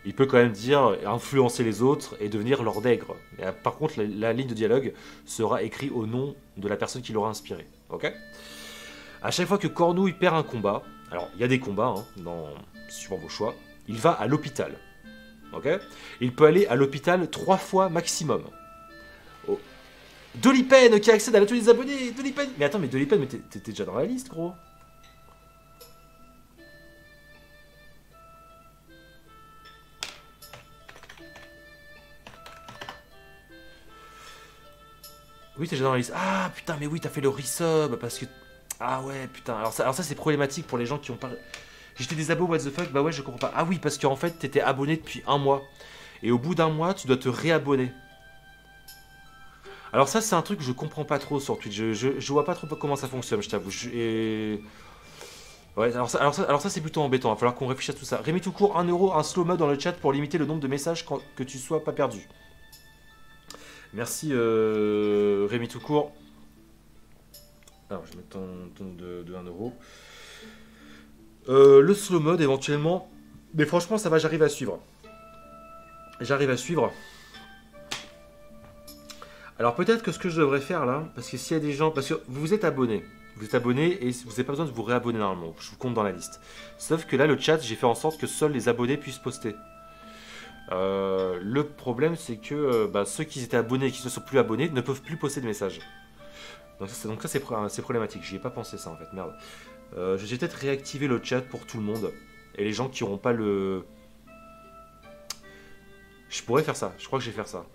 Il peut quand même dire influencer les autres et devenir leur nègre. Par contre, la ligne de dialogue sera écrite au nom de la personne qui l'aura inspiré. Ok? À chaque fois que Cornouille perd un combat, alors il y a des combats, hein, suivant vos choix, il va à l'hôpital. Ok? Il peut aller à l'hôpital 3 fois maximum. Oh. Dolipen qui accède à l'atelier des abonnés. Dolipen. Mais attends, mais Dolipen, mais t'es déjà dans la liste, gros. Oui, t'es déjà dans la liste. Ah putain, mais oui, t'as fait le resub parce que. Ah ouais, putain. Alors ça c'est problématique pour les gens qui ont pas. J'étais des abos, what the fuck? Bah ouais, je comprends pas. Ah oui, parce qu'en fait, t'étais abonné depuis 1 mois. Et au bout d'1 mois, tu dois te réabonner. Alors ça, c'est un truc que je comprends pas trop sur Twitch. Je vois pas trop comment ça fonctionne, je t'avoue. Ouais, alors ça c'est plutôt embêtant. Il va falloir qu'on réfléchisse à tout ça. Rémi tout court, 1 euro, un slow mode dans le chat pour limiter le nombre de messages que tu sois pas perdu. Merci Rémi Toucourt. Alors, je vais mettre ton de 1 €. Le slow mode éventuellement. Mais franchement, ça va, j'arrive à suivre. J'arrive à suivre. Alors peut-être que ce que je devrais faire là, parce que s'il y a des gens, parce que vous êtes abonné, et vous n'avez pas besoin de vous réabonner normalement, je vous compte dans la liste. Sauf que là le chat, j'ai fait en sorte que seuls les abonnés puissent poster. Le problème c'est que ceux qui étaient abonnés et qui ne sont plus abonnés ne peuvent plus poster de messages. Donc ça c'est problématique, j'y ai pas pensé ça en fait, merde. Je vais peut-être réactiver le chat pour tout le monde, et les gens qui n'auront pas le... Je pourrais faire ça, je crois que je vais faire ça.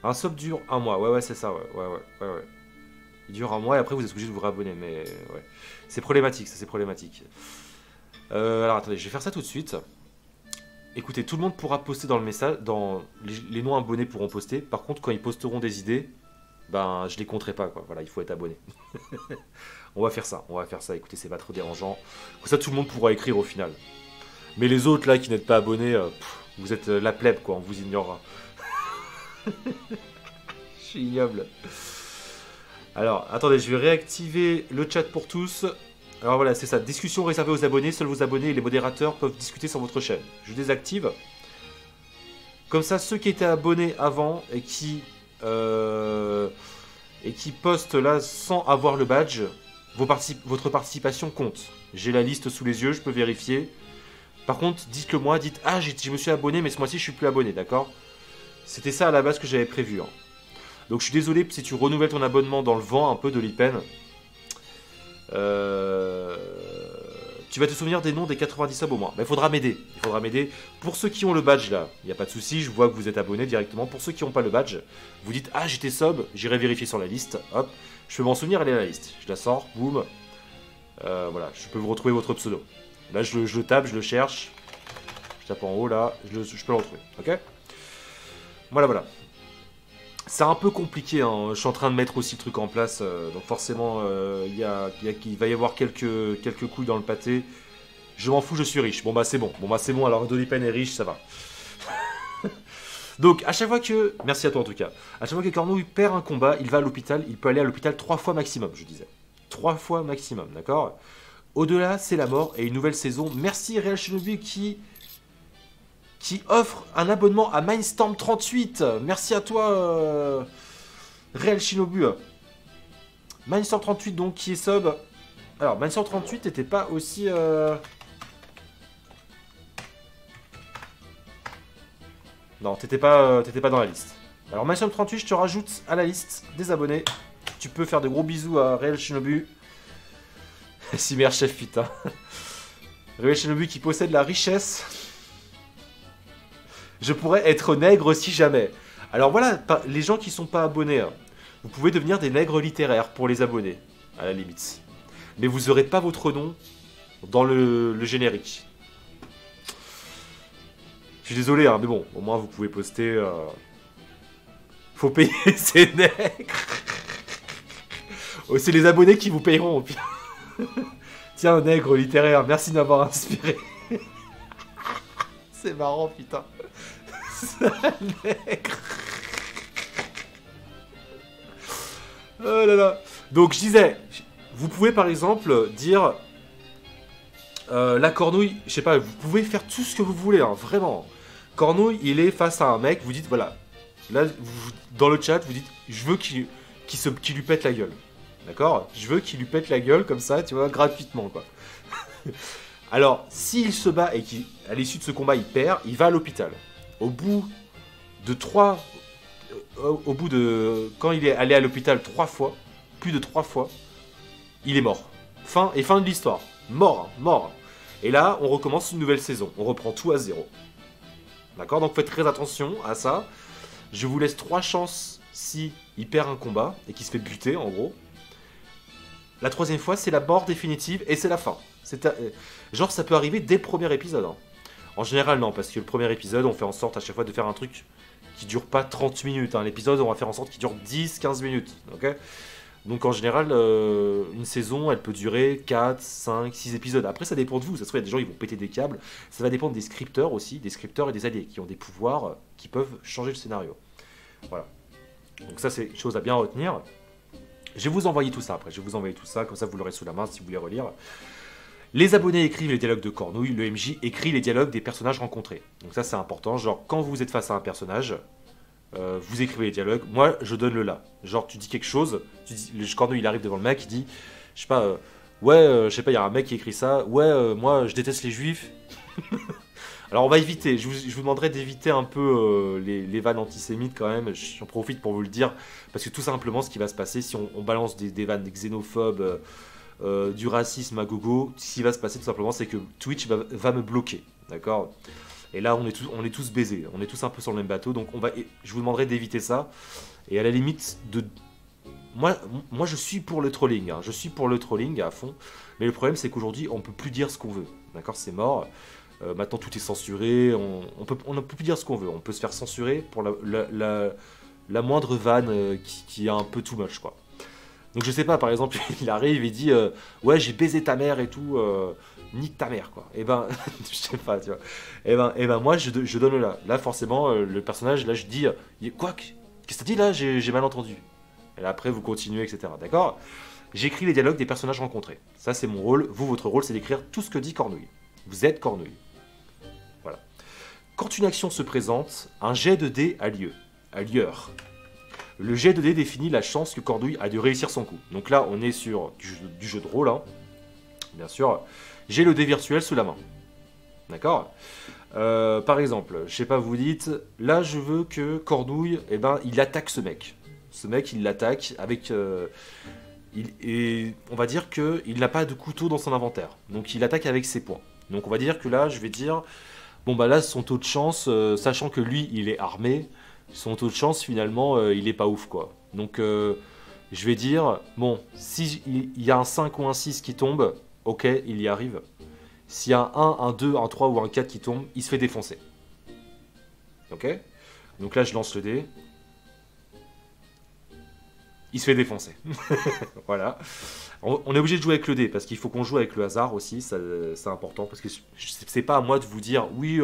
Un sub dure 1 mois, ouais c'est ça, ouais. Il dure 1 mois et après vous êtes obligé de vous réabonner, mais ouais. C'est problématique, ça c'est problématique. Alors attendez, je vais faire ça tout de suite. Écoutez, tout le monde pourra poster dans le message, les non-abonnés pourront poster. Par contre, quand ils posteront des idées, ben je les compterai pas, quoi. Voilà, il faut être abonné. On va faire ça, écoutez, c'est pas trop dérangeant. Comme ça, tout le monde pourra écrire au final. Mais les autres là qui n'êtes pas abonnés, vous êtes la plèbe, quoi, on vous ignorera. Je suis ignoble. Alors, attendez, je vais réactiver le chat pour tous. Alors voilà, c'est ça. Discussion réservée aux abonnés. Seuls vos abonnés et les modérateurs peuvent discuter sur votre chaîne. Je désactive. Comme ça, ceux qui étaient abonnés avant et qui postent là sans avoir le badge, votre participation compte. J'ai la liste sous les yeux, je peux vérifier. Par contre, dites-le moi, dites « Ah, je me suis abonné, mais ce mois-ci, je suis plus abonné, d'accord ?» C'était ça à la base que j'avais prévu. Hein. Donc je suis désolé si tu renouvelles ton abonnement dans le vent un peu de l'IPEN. Tu vas te souvenir des noms des 90 subs au moins. Il faudra m'aider. Pour ceux qui ont le badge là, il n'y a pas de souci, je vois que vous êtes abonné directement. Pour ceux qui n'ont pas le badge, vous dites « Ah, j'étais sub, j'irai vérifier sur la liste. » Hop, je peux m'en souvenir, elle est à la liste. Je la sors, boum. Voilà, je peux vous retrouver votre pseudo. Là, je le tape, je le cherche. Je tape en haut là, je peux le retrouver. Ok ? Voilà. C'est un peu compliqué, hein. Je suis en train de mettre aussi le truc en place, donc forcément il va y avoir quelques couilles dans le pâté. Je m'en fous, je suis riche. Bon bah c'est bon, alors Dolipen est riche, ça va. Donc à chaque fois que, merci à toi en tout cas, à chaque fois que Cornouille perd un combat, il va à l'hôpital, il peut aller à l'hôpital 3 fois maximum, je disais. 3 fois maximum, d'accord ? Au-delà, c'est la mort et une nouvelle saison. Merci Real Shinobi qui offre un abonnement à Mindstorm 38. Merci à toi, Real Shinobu. Mindstorm 38, donc, qui est sub. Alors, Mindstorm 38 n'était pas aussi... Non, t'étais pas dans la liste. Alors, Mindstorm 38, je te rajoute à la liste des abonnés. Tu peux faire de gros bisous à Real Shinobu. Cimer chef, putain. Real Shinobu qui possède la richesse... Je pourrais être nègre si jamais. Alors voilà, les gens qui sont pas abonnés, hein, vous pouvez devenir des nègres littéraires pour les abonnés, à la limite. Mais vous n'aurez pas votre nom dans le générique. Je suis désolé, hein, mais bon, au moins vous pouvez poster... Faut payer ces nègres. Oh, c'est les abonnés qui vous payeront. Tiens, nègre littéraire, merci de m'avoir inspiré. C'est marrant, putain. Oh là là. Donc je disais, vous pouvez par exemple dire la cornouille, je sais pas, vous pouvez faire tout ce que vous voulez, hein, vraiment. Cornouille, il est face à un mec, vous dites voilà, là dans le chat, vous dites je veux qu'il lui pète la gueule, d'accord? Je veux qu'il lui pète la gueule comme ça, tu vois, gratuitement quoi. Alors, s'il se bat et qu'à l'issue de ce combat il perd, il va à l'hôpital. Au bout de quand il est allé à l'hôpital 3 fois, plus de 3 fois, il est mort. Fin de l'histoire. Mort. Et là, on recommence une nouvelle saison. On reprend tout à zéro. D'accord? Donc faites très attention à ça. Je vous laisse 3 chances si il perd un combat et qu'il se fait buter, en gros. La 3e fois, c'est la mort définitive et c'est la fin. Genre, ça peut arriver dès le premier épisode. Hein. En général, non, parce que le premier épisode, on fait en sorte à chaque fois de faire un truc qui dure pas 30 minutes. Hein. L'épisode, on va faire en sorte qu'il dure 10-15 minutes. Okay, donc en général, une saison, elle peut durer 4, 5, 6 épisodes. Après, ça dépend de vous. Ça se trouve, il y a des gens qui vont péter des câbles. Ça va dépendre des scripteurs aussi, des scripteurs et des alliés qui ont des pouvoirs qui peuvent changer le scénario. Voilà. Donc ça, c'est une chose à bien retenir. Je vais vous envoyer tout ça après. Je vais vous envoyer tout ça, comme ça vous l'aurez sous la main si vous voulez relire. Les abonnés écrivent les dialogues de Cornouille, le MJ écrit les dialogues des personnages rencontrés. Donc ça, c'est important. Genre, quand vous êtes face à un personnage, vous écrivez les dialogues. Moi, je donne le là. Genre, tu dis quelque chose, Cornouille, il arrive devant le mec, il dit, je sais pas, je sais pas, il y a un mec qui écrit ça. Ouais, moi, je déteste les juifs. Alors, on va éviter. Je vous demanderai d'éviter un peu les vannes antisémites quand même. J'en profite pour vous le dire. Parce que tout simplement, ce qui va se passer, si on balance des vannes xénophobes, du racisme à gogo, ce qui va se passer tout simplement, c'est que Twitch va me bloquer. D'accord ? Et là, on est tous baisés. On est tous un peu sur le même bateau. Donc, je vous demanderai d'éviter ça. Et à la limite, moi, je suis pour le trolling. Hein. Je suis pour le trolling à fond. Mais le problème, c'est qu'aujourd'hui, on peut plus dire ce qu'on veut. D'accord ? C'est mort. Maintenant, tout est censuré. On ne peut plus dire ce qu'on veut. On peut se faire censurer pour la moindre vanne qui est un peu too much, quoi. Donc je sais pas, par exemple, il arrive et dit ouais, j'ai baisé ta mère et tout, nique ta mère, quoi. Et ben, je sais pas, tu vois. Et ben moi, je donne là. Là, forcément, le personnage, là, je dis quoi, qu'est-ce que t'as dit là? J'ai mal entendu. Et là, après, vous continuez, etc. D'accord? J'écris les dialogues des personnages rencontrés. Ça, c'est mon rôle. Vous, votre rôle, c'est d'écrire tout ce que dit Cornouille. Vous êtes Cornouille. Voilà. Quand une action se présente, un jet de dés a lieu. Le jet de dés définit la chance que Cornouille a de réussir son coup. Donc là, on est sur du jeu de rôle, hein. Bien sûr. J'ai le dé virtuel sous la main. D'accord ? Par exemple, je sais pas, vous dites, là, je veux que Cornouille, il attaque ce mec. Ce mec, il l'attaque avec... et on va dire qu'il n'a pas de couteau dans son inventaire. Donc il attaque avec ses poings. Donc on va dire que là, je vais dire... Bon, bah là, son taux de chance, sachant que lui, il est armé... Son taux de chance, finalement, il est pas ouf, quoi. Donc, je vais dire, bon, si il y a un 5 ou un 6 qui tombe, ok, il y arrive. S'il y a un 1, un 2, un 3 ou un 4 qui tombe, il se fait défoncer. Ok ? Donc là, je lance le dé. Il se fait défoncer. Voilà. On est obligé de jouer avec le dé, parce qu'il faut qu'on joue avec le hasard aussi, c'est important, parce que c'est pas à moi de vous dire, oui...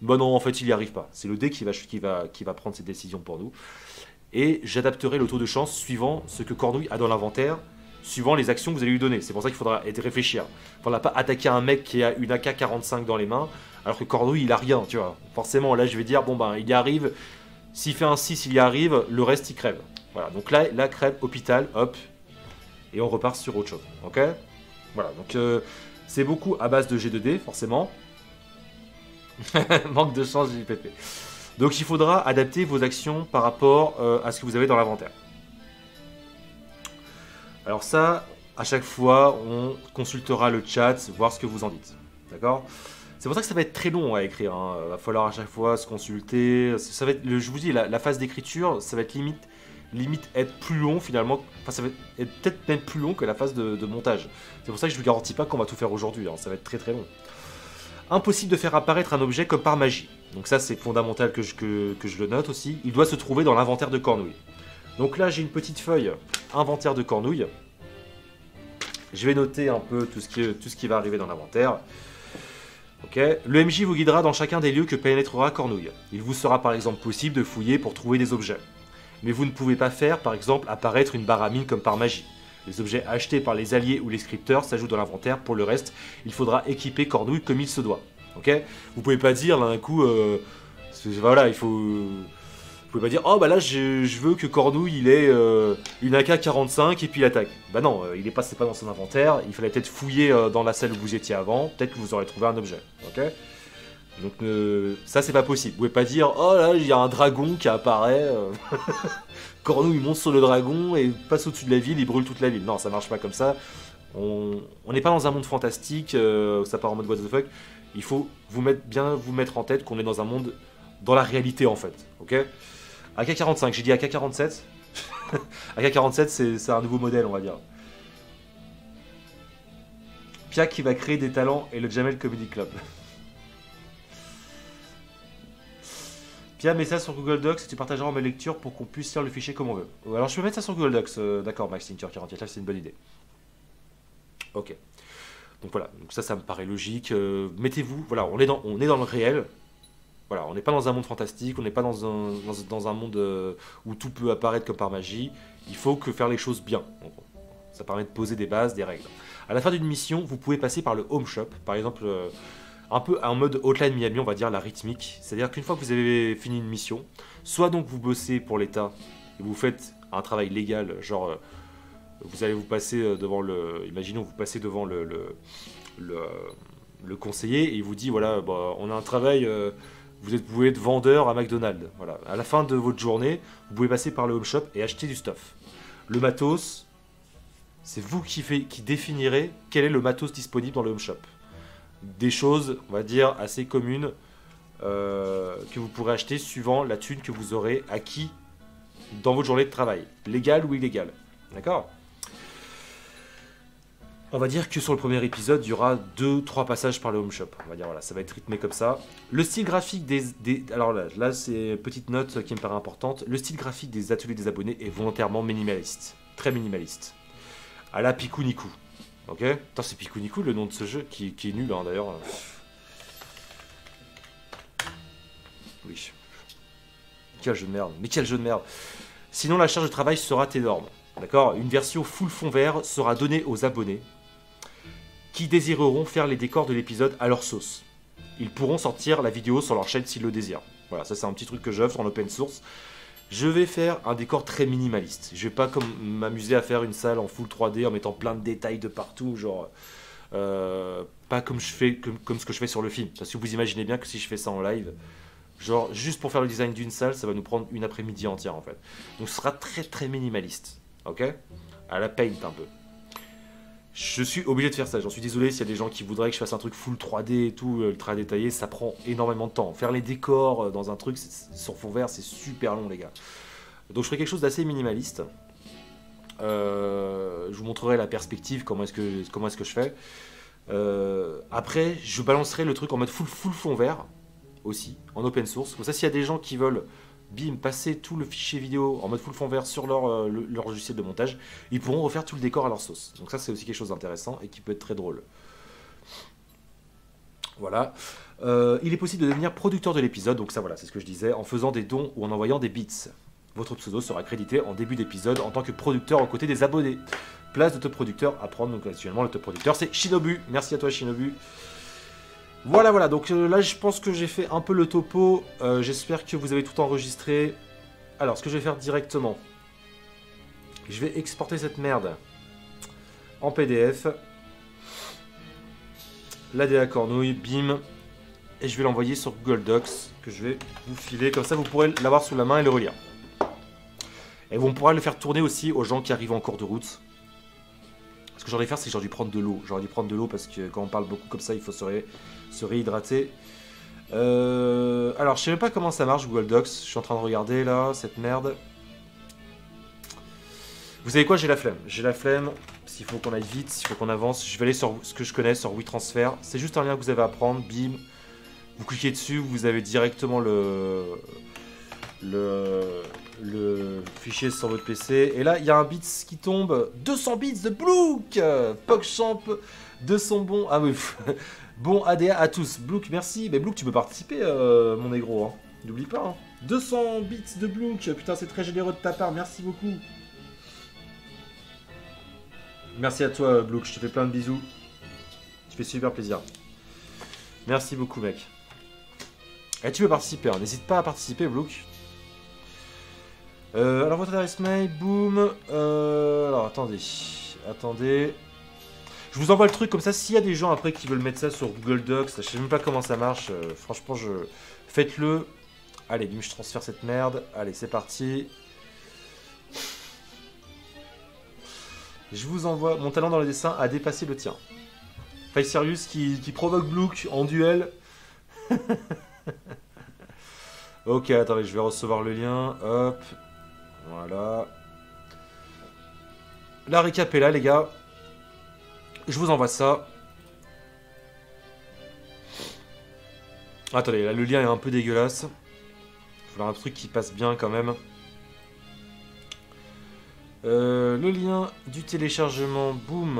Bah non, en fait, il n'y arrive pas. C'est le dé qui va prendre ses décisions pour nous. Et j'adapterai le taux de chance suivant ce que Cornouille a dans l'inventaire, suivant les actions que vous allez lui donner. C'est pour ça qu'il faudra réfléchir. Il ne faudra pas attaquer un mec qui a une AK-45 dans les mains, alors que Cornouille, il a rien, tu vois. Forcément, là, je vais dire, bon, ben, il y arrive. S'il fait un 6, il y arrive. Le reste, il crève. Voilà, donc là crève, hôpital, hop. Et on repart sur autre chose. Ok ? Voilà, donc c'est beaucoup à base de G2D, forcément. Manque de chance, JPP. Donc il faudra adapter vos actions par rapport à ce que vous avez dans l'inventaire. Alors ça, à chaque fois, on consultera le chat, voir ce que vous en dites. D'accord ? C'est pour ça que ça va être très long à écrire. Hein. Va falloir à chaque fois se consulter. Ça va être, je vous dis, la phase d'écriture, ça va être limite être plus long finalement. Enfin, ça va être peut-être même plus long que la phase de montage. C'est pour ça que je ne vous garantis pas qu'on va tout faire aujourd'hui. Hein. Ça va être très très long. Impossible de faire apparaître un objet comme par magie. Donc ça, c'est fondamental que je le note aussi. Il doit se trouver dans l'inventaire de Cornouille. Donc là, j'ai une petite feuille inventaire de Cornouille. Je vais noter un peu tout ce qui va arriver dans l'inventaire. Ok. Le MJ vous guidera dans chacun des lieux que pénétrera Cornouille. Il vous sera par exemple possible de fouiller pour trouver des objets. Mais vous ne pouvez pas faire, par exemple, apparaître une barre à mine comme par magie. Les objets achetés par les alliés ou les scripteurs s'ajoutent dans l'inventaire. Pour le reste, il faudra équiper Cornouille comme il se doit. Ok ? Vous pouvez pas dire d'un coup, voilà, il faut. Vous pouvez pas dire, oh bah là je veux que Cornouille il ait une AK-45 et puis il attaque. Bah non, c'est pas dans son inventaire. Il fallait peut-être fouiller dans la salle où vous étiez avant. Peut-être que vous aurez trouvé un objet. Ok ? Donc ça c'est pas possible. Vous pouvez pas dire, oh là il y a un dragon qui apparaît. Cornouille monte sur le dragon et passe au-dessus de la ville, il brûle toute la ville. Non, ça marche pas comme ça. On n'est pas dans un monde fantastique, ça part en mode what the fuck. Il faut bien vous mettre en tête qu'on est dans un monde, dans la réalité en fait. Ok ? AK-45, j'ai dit AK-47. AK-47, c'est un nouveau modèle, on va dire. Pia qui va créer des talents et le Jamel Comedy Club. Pia, mets ça sur Google Docs et tu partageras en mes lectures pour qu'on puisse lire le fichier comme on veut. Alors je peux mettre ça sur Google Docs, d'accord Max Tinker 48, là c'est une bonne idée. Ok. Donc voilà, donc ça me paraît logique. Mettez-vous, voilà, on est dans le réel. Voilà, on n'est pas dans un monde fantastique, on n'est pas dans un monde où tout peut apparaître comme par magie. Il faut que faire les choses bien. En gros. Ça permet de poser des bases, des règles. À la fin d'une mission, vous pouvez passer par le home shop. Par exemple, un peu en mode Hotline Miami, on va dire la rythmique. C'est-à-dire qu'une fois que vous avez fini une mission, soit donc vous bossez pour l'État et vous faites un travail légal, genre vous allez vous passer devant le... Imaginons vous passez devant le conseiller et il vous dit voilà, bah, on a un travail... vous pouvez être vendeur à McDonald's. Voilà. À la fin de votre journée, vous pouvez passer par le home shop et acheter du stuff. Le matos, c'est vous qui définirez quel est le matos disponible dans le home shop. Des choses, on va dire, assez communes que vous pourrez acheter suivant la thune que vous aurez acquis dans votre journée de travail. Légal ou illégal. D'accord ? On va dire que sur le premier épisode, il y aura 2-3 passages par le home shop. On va dire, voilà, ça va être rythmé comme ça. Le style graphique alors là c'est une petite note qui me paraît importante. Le style graphique des ateliers des abonnés est volontairement minimaliste. Très minimaliste. À la Pikuniku. Ok ? Attends, c'est Pikuniku le nom de ce jeu qui est nul hein, d'ailleurs. Oui. Quel jeu de merde. Mais quel jeu de merde. Sinon, la charge de travail sera énorme. D'accord ? Une version full fond vert sera donnée aux abonnés qui désireront faire les décors de l'épisode à leur sauce. Ils pourront sortir la vidéo sur leur chaîne s'ils le désirent. Voilà, ça c'est un petit truc que j'offre en open source. Je vais faire un décor très minimaliste. Je vais pas comme m'amuser à faire une salle en full 3D en mettant plein de détails de partout, genre pas comme ce que je fais sur le film. Parce que vous imaginez bien que si je fais ça en live, genre juste pour faire le design d'une salle, ça va nous prendre une après-midi entière en fait. Donc ce sera très très minimaliste, ok ? À la Paint un peu. Je suis obligé de faire ça, j'en suis désolé s'il y a des gens qui voudraient que je fasse un truc full 3D et tout, ultra détaillé, ça prend énormément de temps. Faire les décors dans un truc sur fond vert, c'est super long les gars. Donc je ferai quelque chose d'assez minimaliste. Je vous montrerai la perspective, comment est-ce que je fais. Après, je balancerai le truc en mode full fond vert, aussi, en open source. Comme ça, s'il y a des gens qui veulent... bim, passer tout le fichier vidéo en mode full fond vert sur leur logiciel de montage, ils pourront refaire tout le décor à leur sauce. Donc ça c'est aussi quelque chose d'intéressant et qui peut être très drôle. Voilà. Il est possible de devenir producteur de l'épisode, donc ça voilà, c'est ce que je disais, en faisant des dons ou en envoyant des bits. Votre pseudo sera crédité en début d'épisode en tant que producteur aux côtés des abonnés. Place de top producteur à prendre, donc actuellement le top producteur c'est Shinobu. Merci à toi Shinobu. Voilà, donc là je pense que j'ai fait un peu le topo, j'espère que vous avez tout enregistré. Alors ce que je vais faire directement, je vais exporter cette merde en PDF, l'ADA Cornouille, bim, et je vais l'envoyer sur Google Docs, que je vais vous filer, comme ça vous pourrez l'avoir sous la main et le relire. Et on pourra le faire tourner aussi aux gens qui arrivent en cours de route. Ce que j'aurais dû faire, c'est que j'aurais dû prendre de l'eau. J'aurais dû prendre de l'eau parce que quand on parle beaucoup comme ça, il faut se réhydrater. Alors, je sais même pas comment ça marche, Google Docs. Je suis en train de regarder là, cette merde. Vous savez quoi, j'ai la flemme. J'ai la flemme. S'il faut qu'on aille vite, s'il faut qu'on avance. Je vais aller sur ce que je connais, sur WeTransfer. C'est juste un lien que vous avez à prendre. Bim. Vous cliquez dessus, vous avez directement le fichier sur votre PC. Et là, il y a un bits qui tombe. 200 bits de Blook PogChamp de son bon... Ah oui, bon ADA à tous. Blook, merci. Mais Blook, tu peux participer, mon négro. Hein. N'oublie pas. Hein. 200 bits de Blook. Putain, c'est très généreux de ta part. Merci beaucoup. Merci à toi, Blook. Je te fais plein de bisous. Tu fais super plaisir. Merci beaucoup, mec. Et tu peux participer. Hein. N'hésite pas à participer, Blook. Alors votre adresse mail, boum. Alors attendez. Je vous envoie le truc comme ça. S'il y a des gens après qui veulent mettre ça sur Google Docs, je sais même pas comment ça marche. Franchement, faites-le. Allez, bim, je transfère cette merde. Allez, c'est parti. Je vous envoie. Mon talent dans le dessin a dépassé le tien. Faye Sirius qui provoque Blook en duel. Ok, attendez, je vais recevoir le lien. Hop. Voilà. La récap est là, les gars. Je vous envoie ça. Attendez, là, le lien est un peu dégueulasse. Il faut un truc qui passe bien quand même. Le lien du téléchargement, boum.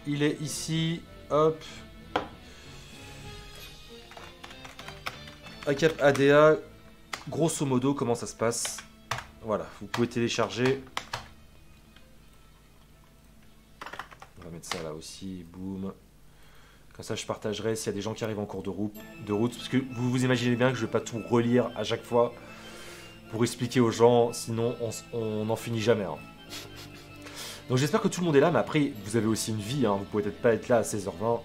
Il est ici. Hop. Recap ADA, grosso modo, comment ça se passe. Voilà, vous pouvez télécharger. On va mettre ça là aussi, boum. Comme ça, je partagerai s'il y a des gens qui arrivent en cours de route. Parce que vous vous imaginez bien que je ne vais pas tout relire à chaque fois pour expliquer aux gens, sinon on n'en finit jamais. Hein. Donc j'espère que tout le monde est là, mais après, vous avez aussi une vie. Hein. Vous pouvez peut-être pas être là à 16h20.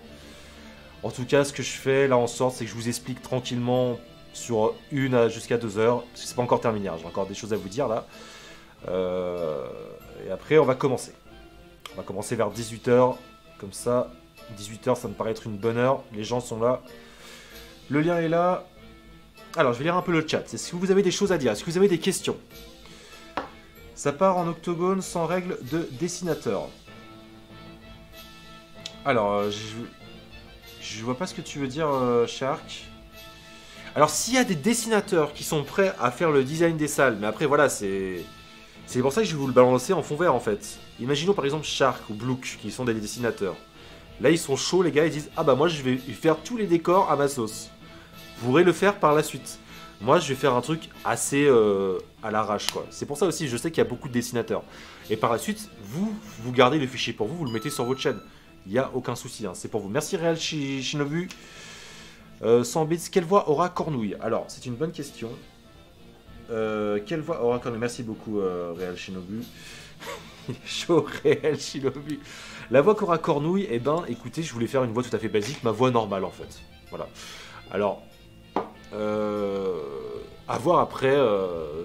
En tout cas, ce que je fais là en sorte, c'est que je vous explique tranquillement sur 1 jusqu'à 2 heures. Parce que c'est pas encore terminé, hein. J'ai encore des choses à vous dire là. Et après, on va commencer. On va commencer vers 18h. Comme ça, 18h, ça me paraît être une bonne heure. Les gens sont là. Le lien est là. Alors, je vais lire un peu le chat. Est-ce que vous avez des choses à dire? Est-ce que vous avez des questions? Ça part en octogone sans règle de dessinateur. Alors, je vois pas ce que tu veux dire, Shark. Alors, s'il y a des dessinateurs qui sont prêts à faire le design des salles, mais après, voilà, c'est pour ça que je vais vous le balancer en fond vert, en fait. Imaginons, par exemple, Shark ou Blook, qui sont des dessinateurs. Là, ils sont chauds, les gars, ils disent « Ah bah moi, je vais faire tous les décors à ma sauce. » Vous pourrez le faire par la suite. Moi, je vais faire un truc assez à l'arrache, quoi. C'est pour ça aussi, je sais qu'il y a beaucoup de dessinateurs. Et par la suite, vous gardez le fichier pour vous, vous le mettez sur votre chaîne. Il n'y a aucun souci, hein, c'est pour vous. Merci Real Shinobu. 100 bits, quelle voix aura Cornouille? Alors, c'est une bonne question. Quelle voix aura Cornouille? Merci beaucoup, Real Shinobu. Il est chaud, Real Shinobu. La voix qu'aura Cornouille, eh ben, écoutez, je voulais faire une voix tout à fait basique, ma voix normale, en fait. Voilà. Alors, à voir après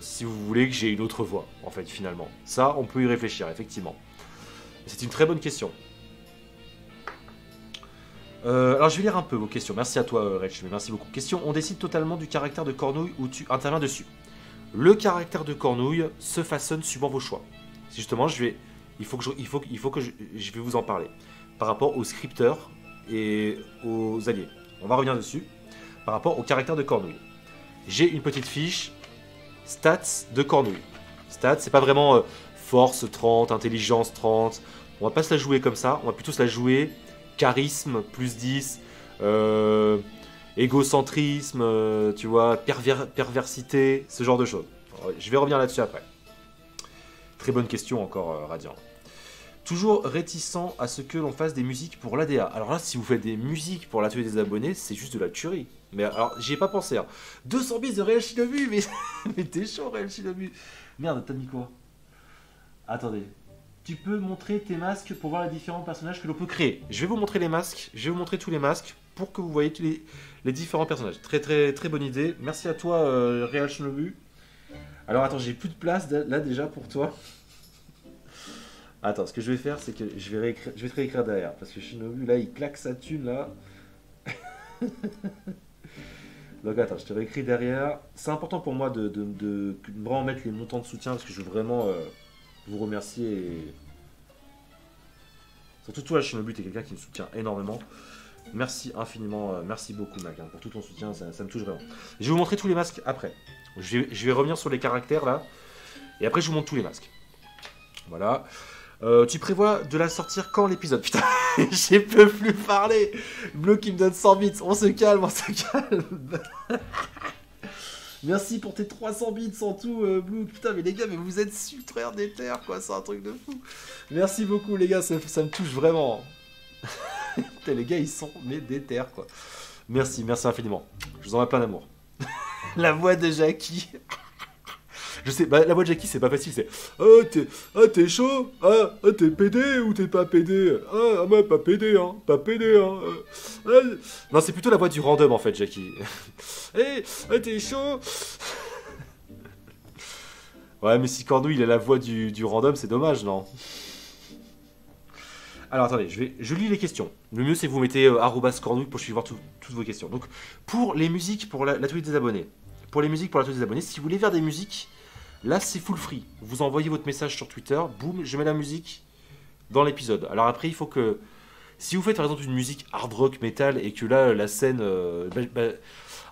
si vous voulez que j'ai une autre voix, en fait, finalement. Ça, on peut y réfléchir, effectivement. C'est une très bonne question. Alors, je vais lire un peu vos questions. Merci à toi, Rech, merci beaucoup. Question, on décide totalement du caractère de Cornouille ou tu interviens dessus? Le caractère de Cornouille se façonne suivant vos choix. Justement, il faut que je vais vous en parler. Par rapport aux scripteurs et aux alliés. On va revenir dessus. Par rapport au caractère de Cornouille. J'ai une petite fiche stats de Cornouille. Stats, c'est pas vraiment force 30, intelligence 30. On va pas se la jouer comme ça. On va plutôt se la jouer charisme plus 10, égocentrisme, tu vois, perversité, ce genre de choses. Alors, je vais revenir là-dessus après. Très bonne question encore, Radiant. Toujours réticent à ce que l'on fasse des musiques pour l'ADA. Alors là, si vous faites des musiques pour l'atelier des abonnés, c'est juste de la tuerie. Mais alors, j'y ai pas pensé. Hein. 200 bits de Real Shinobu, mais t'es chaud, Real Shinobu. Merde, t'as mis quoi? Attendez. Tu peux montrer tes masques pour voir les différents personnages que l'on peut créer. Je vais vous montrer les masques. Je vais vous montrer tous les masques pour que vous voyez tous les différents personnages. Très, très, très bonne idée. Merci à toi, Real Shinobu. Alors, attends, j'ai plus de place là déjà pour toi. Attends, ce que je vais faire, c'est que je vais te réécrire derrière. Parce que Shinobu, là, il claque sa thune, là. Donc, attends, je te réécris derrière. C'est important pour moi de vraiment mettre les montants de soutien. Parce que je veux vraiment vous remercier. Et... surtout toi, Shinobu, t'es quelqu'un qui me soutient énormément. Merci infiniment. Merci beaucoup, Mac, hein, pour tout ton soutien. Ça me touche vraiment. Je vais vous montrer tous les masques après. Je vais revenir sur les caractères, là. Et après, je vous montre tous les masques. Voilà. Tu prévois de la sortir quand l'épisode? Putain, je peux plus parler. Bleu qui me donne 100 bits. On se calme, on se calme. Merci pour tes 300 bits en tout, Blue. Putain, mais les gars, mais vous êtes super déter, quoi. C'est un truc de fou. Merci beaucoup, les gars. Ça me touche vraiment. Putain, les gars, ils sont mais déter, quoi. Merci infiniment. Je vous en ai plein d'amour. La voix de Jackie. Je sais, bah, la voix de Jackie, c'est pas facile, c'est « t'es chaud? T'es pédé ou t'es pas pédé? Moi, pas pédé, hein, pas pédé, hein. Non, c'est plutôt la voix du random, en fait, Jackie. T'es chaud? Ouais, mais si Cornouille, il a la voix du random, c'est dommage, non? Alors, attendez, je lis les questions. Le mieux, c'est que vous mettez @Cornouille pour que je puisse voir toutes vos questions. Donc, pour les musiques, pour l'atelier des abonnés, si vous voulez faire des musiques... là, c'est full free. Vous envoyez votre message sur Twitter, boum, je mets la musique dans l'épisode. Alors après, il faut que... si vous faites par exemple une musique hard rock, metal, et que là, la scène...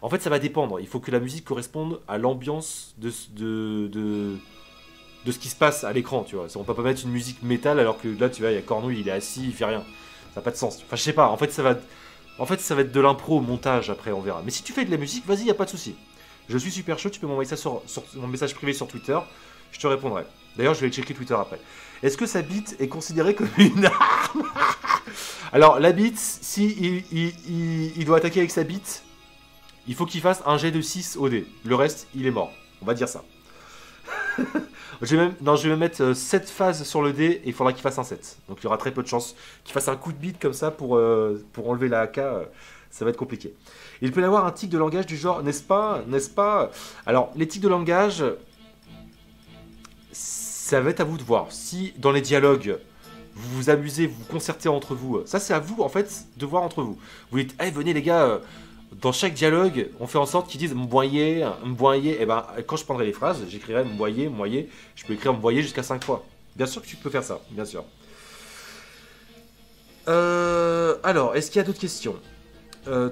en fait, ça va dépendre. Il faut que la musique corresponde à l'ambiance de ce qui se passe à l'écran, tu vois. On peut pas mettre une musique métal alors que là, tu vois, il y a Cornouille, il est assis, il fait rien. Ça n'a pas de sens. Enfin, je sais pas. En fait, ça va... En fait, ça va être de l'impro au montage après, on verra. Mais si tu fais de la musique, vas-y, y a pas de souci. Je suis super chaud, tu peux m'envoyer ça sur mon message privé sur Twitter, je te répondrai. D'ailleurs, je vais checker Twitter après. Est-ce que sa bite est considérée comme une arme? Alors, la bite, si il doit attaquer avec sa bite, il faut qu'il fasse un jet de 6 au dé. Le reste, il est mort. On va dire ça. je vais même mettre 7 phases sur le dé et il faudra qu'il fasse un 7. Donc il y aura très peu de chances qu'il fasse un coup de bite comme ça pour enlever la AK. Ça va être compliqué. Il peut y avoir un tic de langage du genre, n'est-ce pas? N'est-ce pas? Alors, les tics de langage, ça va être à vous de voir. Si dans les dialogues, vous vous amusez, vous vous concertez entre vous, ça c'est à vous en fait de voir entre vous. Vous dites, hey, venez les gars, dans chaque dialogue, on fait en sorte qu'ils disent m'boyer. Et ben, quand je prendrai les phrases, j'écrirai m'boyer. Je peux écrire m'boyer jusqu'à 5 fois. Bien sûr que tu peux faire ça, bien sûr. Alors, est-ce qu'il y a d'autres questions?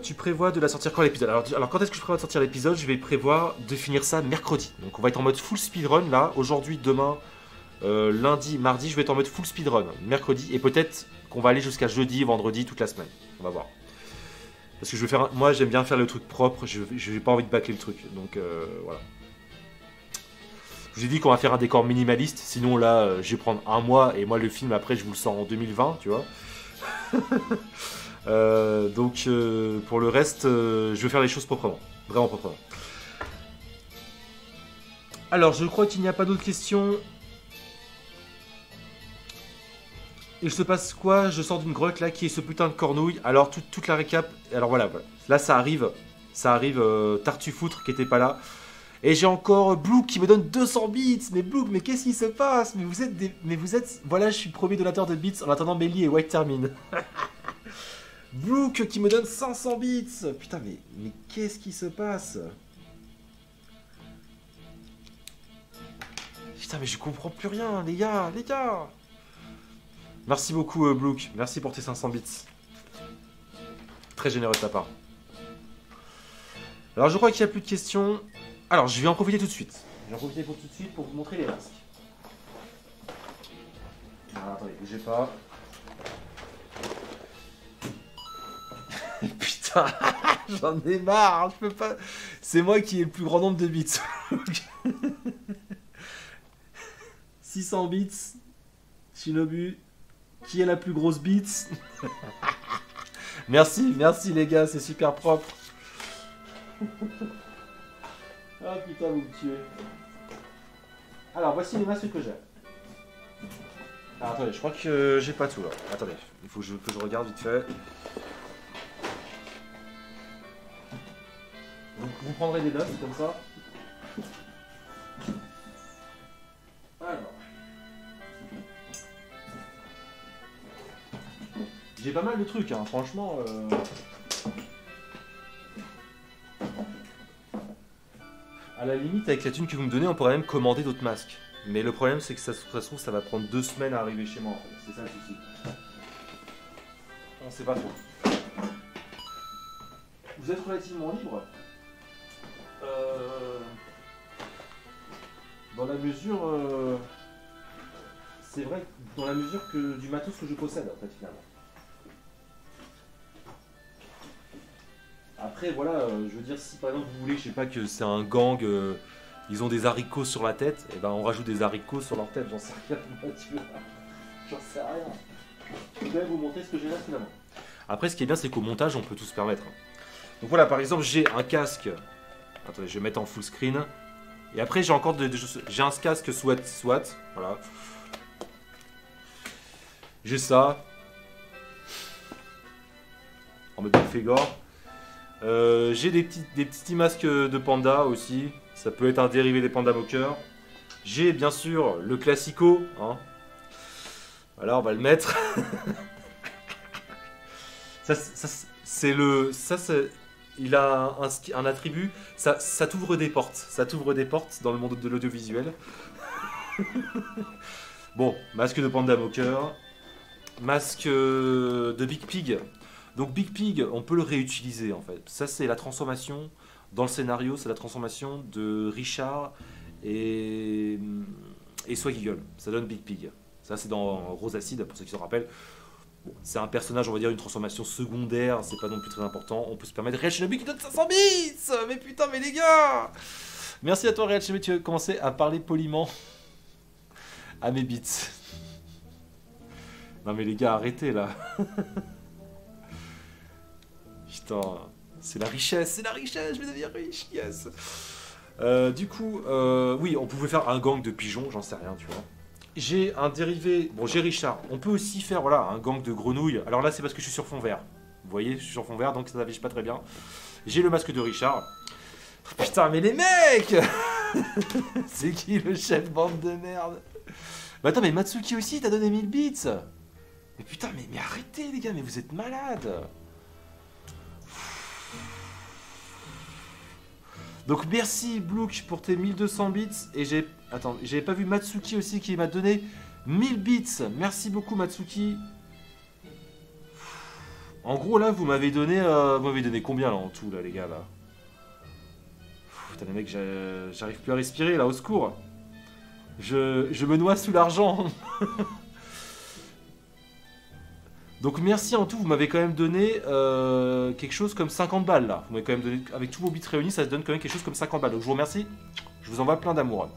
Tu prévois de la sortir quand l'épisode? Alors quand est-ce que je prévois de sortir l'épisode? Je vais prévoir de finir ça mercredi. Donc on va être en mode full speedrun là. Aujourd'hui, demain, lundi, mardi, je vais être en mode full speedrun. Mercredi, et peut-être qu'on va aller jusqu'à jeudi, vendredi, toute la semaine. On va voir. Parce que je vais faire moi j'aime bien faire le truc propre, je n'ai pas envie de bâcler le truc. Donc voilà. Je vous ai dit qu'on va faire un décor minimaliste, sinon là je vais prendre un mois et moi le film après je vous le sors en 2020, tu vois. Donc pour le reste, je vais faire les choses proprement, vraiment proprement. Alors je crois qu'il n'y a pas d'autres questions. Il se passe quoi? Je sors d'une grotte là qui est ce putain de cornouille. Alors toute la récap. Alors voilà. Là ça arrive. Tartufoutre qui était pas là. Et j'ai encore Blook qui me donne 200 bits. Mais Blook, mais qu'est-ce qui se passe? Mais vous êtes. Voilà, je suis premier donateur de bits en attendant Melly et White terminent. Blook qui me donne 500 bits. Putain, mais qu'est-ce qui se passe? Putain, mais je comprends plus rien, les gars. Merci beaucoup, Blook. Merci pour tes 500 bits. Très généreux de ta part. Alors, je crois qu'il n'y a plus de questions. Alors, je vais en profiter tout de suite. Pour vous montrer les masques. Alors, attendez, bougez pas. Putain, j'en ai marre. Je peux pas. C'est moi qui ai le plus grand nombre de bits. 600 bits. Shinobu. Qui est la plus grosse bite? Merci les gars, c'est super propre. Ah putain, vous me tuez. Alors, voici les masques que j'ai. Alors, attendez, je crois que j'ai pas tout là. Attendez, il faut que je regarde vite fait. Vous prendrez des notes comme ça. Alors. J'ai pas mal de trucs, hein. Franchement. À la limite, avec la thune que vous me donnez, on pourrait même commander d'autres masques. Mais le problème, c'est que ça se trouve, ça va prendre 2 semaines à arriver chez moi, en fait. C'est ça le souci. On sait pas trop. Vous êtes relativement libre. Dans la mesure. C'est vrai, dans la mesure que du matos que je possède, en fait, finalement. Après, voilà, je veux dire, si par exemple vous voulez, je sais pas, que c'est un gang, ils ont des haricots sur la tête, et ben on rajoute des haricots sur leur tête, j'en sais rien, tu vois. J'en sais rien. Je vais vous montrer ce que j'ai là finalement. Après, ce qui est bien, c'est qu'au montage, on peut tout se permettre. Donc voilà, par exemple, j'ai un casque. Attendez, je vais mettre en full screen. Et après, j'ai encore j'ai un casque SWAT, voilà. J'ai ça. En mode Fégor. J'ai des petits masques de panda aussi. Ça peut être un dérivé des panda moqueurs. J'ai bien sûr le classico. Hein. Voilà, on va le mettre. Il a un attribut. Ça t'ouvre des portes. Ça t'ouvre des portes dans le monde de l'audiovisuel. Bon, masque de panda moqueur. Masque de Big Pig. Donc Big Pig, on peut le réutiliser en fait. Ça c'est la transformation, dans le scénario, c'est la transformation de Richard et Swag Eagle. Ça donne Big Pig. Ça c'est dans Rose Acid, pour ceux qui s'en rappellent. Bon, c'est un personnage, on va dire, une transformation secondaire, c'est pas non plus très important. On peut se permettre. Real Shinobi qui donne 500 bits. Mais putain, mais les gars. Merci à toi, Real Shinobi, tu as commencé à parler poliment à mes bits. Non mais les gars, arrêtez là. Putain, c'est la richesse, je vais devenir riche, yes. Du coup, oui, on pouvait faire un gang de pigeons, j'en sais rien, tu vois. J'ai un dérivé, bon j'ai Richard, on peut aussi faire voilà, un gang de grenouilles. Alors là c'est parce que je suis sur fond vert. Vous voyez, je suis sur fond vert donc ça s'affiche pas très bien. J'ai le masque de Richard. Oh, putain mais les mecs. C'est qui le chef, bande de merde? Bah attends mais Matsuki aussi t'as donné 1000 bits. Mais putain mais arrêtez les gars, mais vous êtes malades. Donc merci Blook pour tes 1200 bits. Et j'ai... Attends, j'avais pas vu Matsuki aussi qui m'a donné 1000 bits. Merci beaucoup Matsuki. En gros là vous m'avez donné combien là en tout là les gars là? Putain les mecs, j'arrive plus à respirer là, au secours. Je me noie sous l'argent. Donc merci en tout, vous m'avez quand même donné quelque chose comme 50 balles là. Vous m'avez quand même donné, avec tous vos bits réunis, ça se donne quand même quelque chose comme 50 balles. Donc je vous remercie, je vous envoie plein d'amour.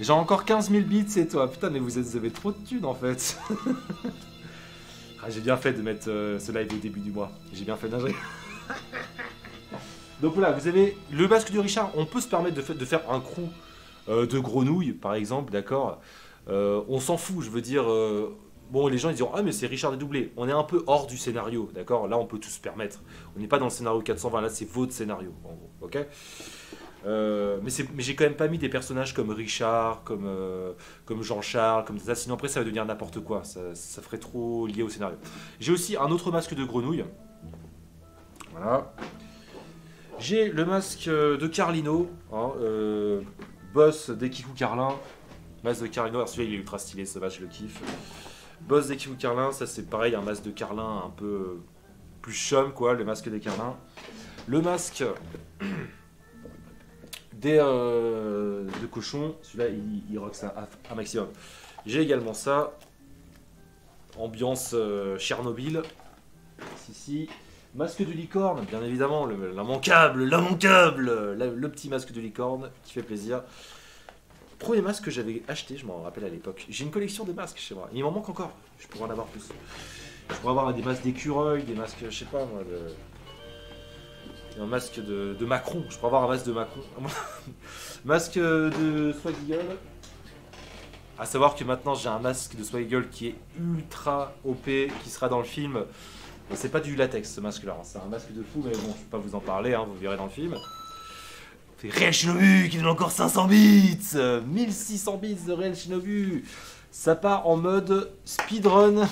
J'ai encore 15 000 bits, c'est toi. Putain mais vous avez trop de thunes en fait. Ah, j'ai bien fait de mettre ce live au début du mois. J'ai bien fait d'ingérer. Donc voilà, vous avez le masque de Richard. On peut se permettre de faire un crew de grenouilles par exemple, d'accord. On s'en fout, je veux dire... Bon, les gens ils diront ah mais c'est Richard dédoublé. On est un peu hors du scénario, d'accord. Là on peut tout se permettre. On n'est pas dans le scénario 420, là c'est votre scénario en gros, ok. Mais j'ai quand même pas mis des personnages comme Richard, comme Jean-Charles, comme ça. Sinon après ça va devenir n'importe quoi. Ça ferait trop lié au scénario. J'ai aussi un autre masque de grenouille. Voilà. J'ai le masque de Carlino, hein, boss d'Ekiku Carlin. Masque de Carlino, alors celui-là il est ultra stylé, ce masque je le kiffe. Boss d'Ekiku Carlin, ça c'est pareil, un masque de Carlin un peu plus chum quoi, le masque des Carlin. Le masque de cochon, celui-là il rock ça à maximum. J'ai également ça, ambiance Tchernobyl, ici. Masque de licorne, bien évidemment, l'immanquable, le petit masque de licorne qui fait plaisir. Premier masque que j'avais acheté, je m'en rappelle à l'époque. J'ai une collection de masques chez moi. Il m'en manque encore. Je pourrais en avoir plus. Je pourrais avoir des masques d'écureuil, des masques, je sais pas moi, un masque de Macron. Je pourrais avoir un masque de Macron. Masque de Swag Eagle. A savoir que maintenant j'ai un masque de Swag Eagle qui est ultra OP, qui sera dans le film. C'est pas du latex ce masque là, c'est un masque de fou, mais bon, je vais pas vous en parler, hein, vous verrez dans le film. C'est Real Shinobu qui donne encore 500 bits, 1600 bits de Real Shinobu. Ça part en mode speedrun.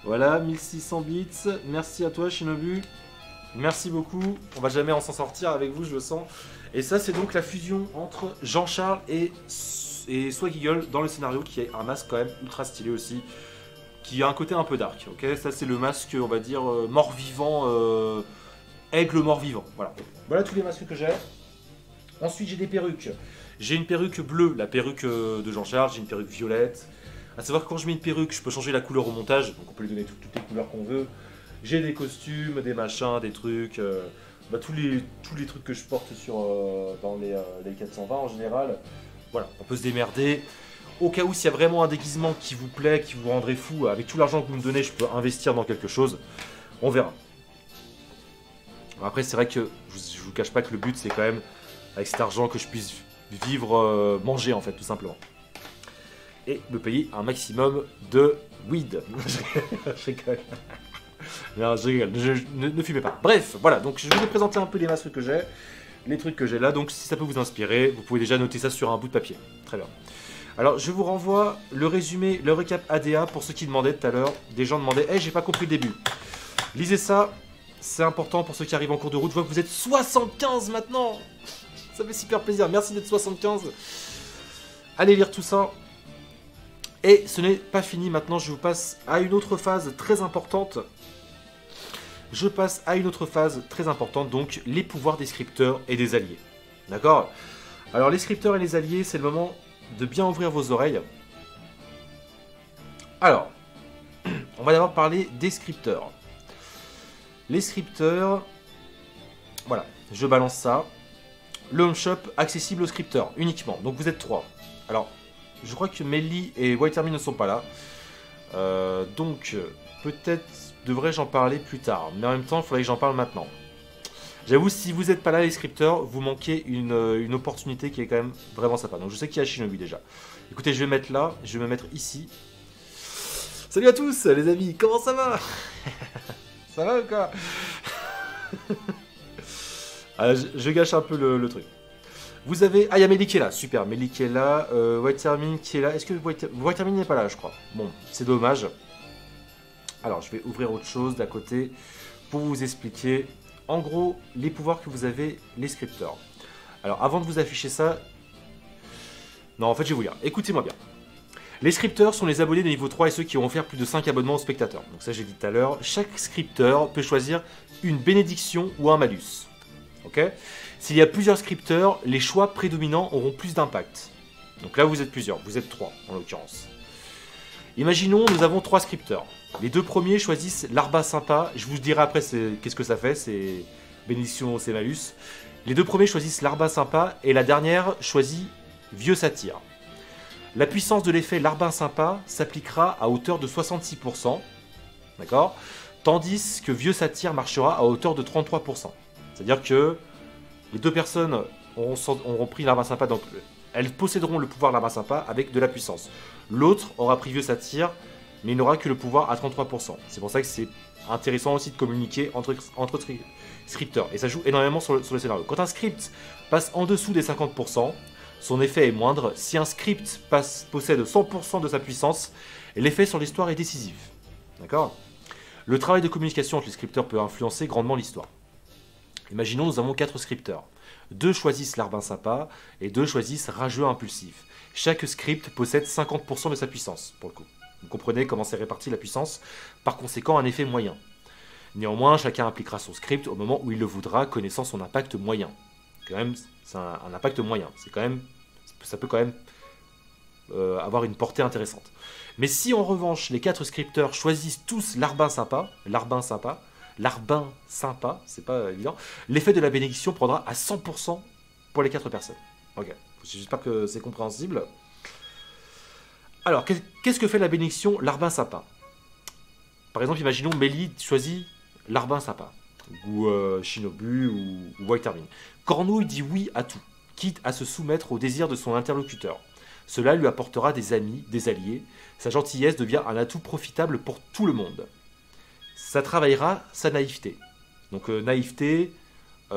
Voilà, 1600 bits. Merci à toi Shinobu. Merci beaucoup. On va jamais en s'en sortir avec vous, je le sens. Et ça, c'est donc la fusion entre Jean-Charles et Swag Eagle dans le scénario, qui est un masque quand même ultra stylé aussi, qui a un côté un peu dark. Ok, ça c'est le masque, on va dire mort-vivant. Aigle mort-vivant, voilà. Voilà tous les masques que j'ai. Ensuite, j'ai des perruques. J'ai une perruque bleue, la perruque de Jean-Charles. J'ai une perruque violette. A savoir que quand je mets une perruque, je peux changer la couleur au montage. Donc on peut lui donner toutes les couleurs qu'on veut. J'ai des costumes, des machins, des trucs. Tous les trucs que je porte dans les 420 en général. Voilà, on peut se démerder. Au cas où, s'il y a vraiment un déguisement qui vous plaît, qui vous rendrait fou, avec tout l'argent que vous me donnez, je peux investir dans quelque chose. On verra. Après, c'est vrai que je vous cache pas que le but, c'est quand même, avec cet argent, que je puisse vivre, manger en fait, tout simplement. Et me payer un maximum de weed. Je rigole. Non, je rigole. Ne fumez pas. Bref, voilà. Donc, je vais vous présenter un peu les masques que j'ai, les trucs que j'ai là. Donc, si ça peut vous inspirer, vous pouvez déjà noter ça sur un bout de papier. Très bien. Alors, je vous renvoie le résumé, le récap ADA pour ceux qui demandaient tout à l'heure. Des gens demandaient, hey, j'ai pas compris le début. Lisez ça. C'est important pour ceux qui arrivent en cours de route. Je vois que vous êtes 75 maintenant. Ça fait super plaisir. Merci d'être 75. Allez lire tout ça. Et ce n'est pas fini. Maintenant, je vous passe à une autre phase très importante. Je passe à une autre phase très importante. Donc, les pouvoirs des scripteurs et des alliés. D'accord? Alors, les scripteurs et les alliés, c'est le moment de bien ouvrir vos oreilles. Alors, on va d'abord parler des scripteurs. Les scripteurs, voilà, je balance ça. Le home shop accessible aux scripteurs uniquement, donc vous êtes 3. Alors, je crois que Melly et White Army ne sont pas là. Donc, peut-être devrais-je en parler plus tard. Mais en même temps, il faudrait que j'en parle maintenant. J'avoue, si vous n'êtes pas là, les scripteurs, vous manquez une opportunité qui est quand même vraiment sympa. Donc, je sais qu'il y a Shinobi déjà. Écoutez, je vais mettre là, je vais me mettre ici. Salut à tous, les amis, comment ça va? Ça va ou quoi? Je gâche un peu le truc. Vous avez... Ah, il y a Melly qui est là, super, Melly qui est là, White Army qui est là. Est-ce que White Army n'est pas là, je crois? Bon, c'est dommage. Alors, je vais ouvrir autre chose d'à côté pour vous expliquer, en gros, les pouvoirs que vous avez, les scripteurs. Alors, avant de vous afficher ça... Non, en fait, je vais vous lire. Écoutez-moi bien. Les scripteurs sont les abonnés de niveau 3 et ceux qui ont offert plus de 5 abonnements aux spectateurs. Donc ça, j'ai dit tout à l'heure. Chaque scripteur peut choisir une bénédiction ou un malus. Ok? S'il y a plusieurs scripteurs, les choix prédominants auront plus d'impact. Donc là, vous êtes plusieurs. Vous êtes 3, en l'occurrence. Imaginons, nous avons 3 scripteurs. Les 2 premiers choisissent l'arba sympa. Je vous dirai après qu'est-ce que ça fait. C'est bénédiction, c'est malus. Les 2 premiers choisissent l'arba sympa et la dernière choisit vieux satire. La puissance de l'effet larbin sympa s'appliquera à hauteur de 66%, d'accord? Tandis que vieux satire marchera à hauteur de 33%. C'est-à-dire que les 2 personnes auront pris larbin sympa, donc elles posséderont le pouvoir larbin sympa avec de la puissance. L'autre aura pris vieux satire, mais il n'aura que le pouvoir à 33%. C'est pour ça que c'est intéressant aussi de communiquer entre scripteurs. Et ça joue énormément sur le scénario. Quand un script passe en dessous des 50%, son effet est moindre. Si un script possède 100% de sa puissance, l'effet sur l'histoire est décisif. D'accord? Le travail de communication entre les scripteurs peut influencer grandement l'histoire. Imaginons, nous avons 4 scripteurs. 2 choisissent larbin sympa et 2 choisissent rageux impulsif. Chaque script possède 50% de sa puissance, pour le coup. Vous comprenez comment c'est réparti la puissance, par conséquent un effet moyen. Néanmoins, chacun appliquera son script au moment où il le voudra, connaissant son impact moyen. Quand même, c'est un impact moyen. C'est quand même, ça peut quand même avoir une portée intéressante. Mais si en revanche les 4 scripteurs choisissent tous larbin sympa, c'est pas évident, l'effet de la bénédiction prendra à 100% pour les 4 personnes. Ok, j'espère que c'est compréhensible. Alors, qu'est-ce que fait la bénédiction larbin sympa? Par exemple, imaginons Melly choisit larbin sympa, ou Shinobu, ou White Army. Cornouille dit oui à tout, quitte à se soumettre au désir de son interlocuteur. Cela lui apportera des amis, des alliés. Sa gentillesse devient un atout profitable pour tout le monde. Ça travaillera sa naïveté. Donc naïveté,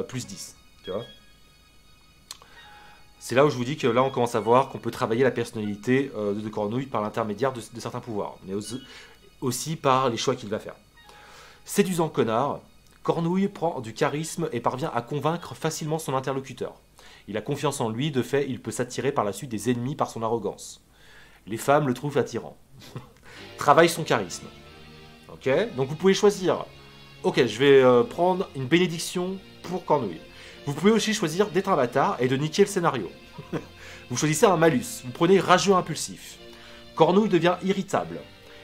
plus 10. Tu vois, c'est là où je vous dis que là on commence à voir qu'on peut travailler la personnalité de Cornouille par l'intermédiaire de certains pouvoirs. Mais aussi par les choix qu'il va faire. Séduisant connard, Cornouille prend du charisme et parvient à convaincre facilement son interlocuteur. Il a confiance en lui, de fait, il peut s'attirer par la suite des ennemis par son arrogance. Les femmes le trouvent attirant. Travaille son charisme. Ok, donc vous pouvez choisir. Ok, je vais prendre une bénédiction pour Cornouille. Vous pouvez aussi choisir d'être un bâtard et de niquer le scénario. Vous choisissez un malus. Vous prenez rageux impulsif. Cornouille devient irritable.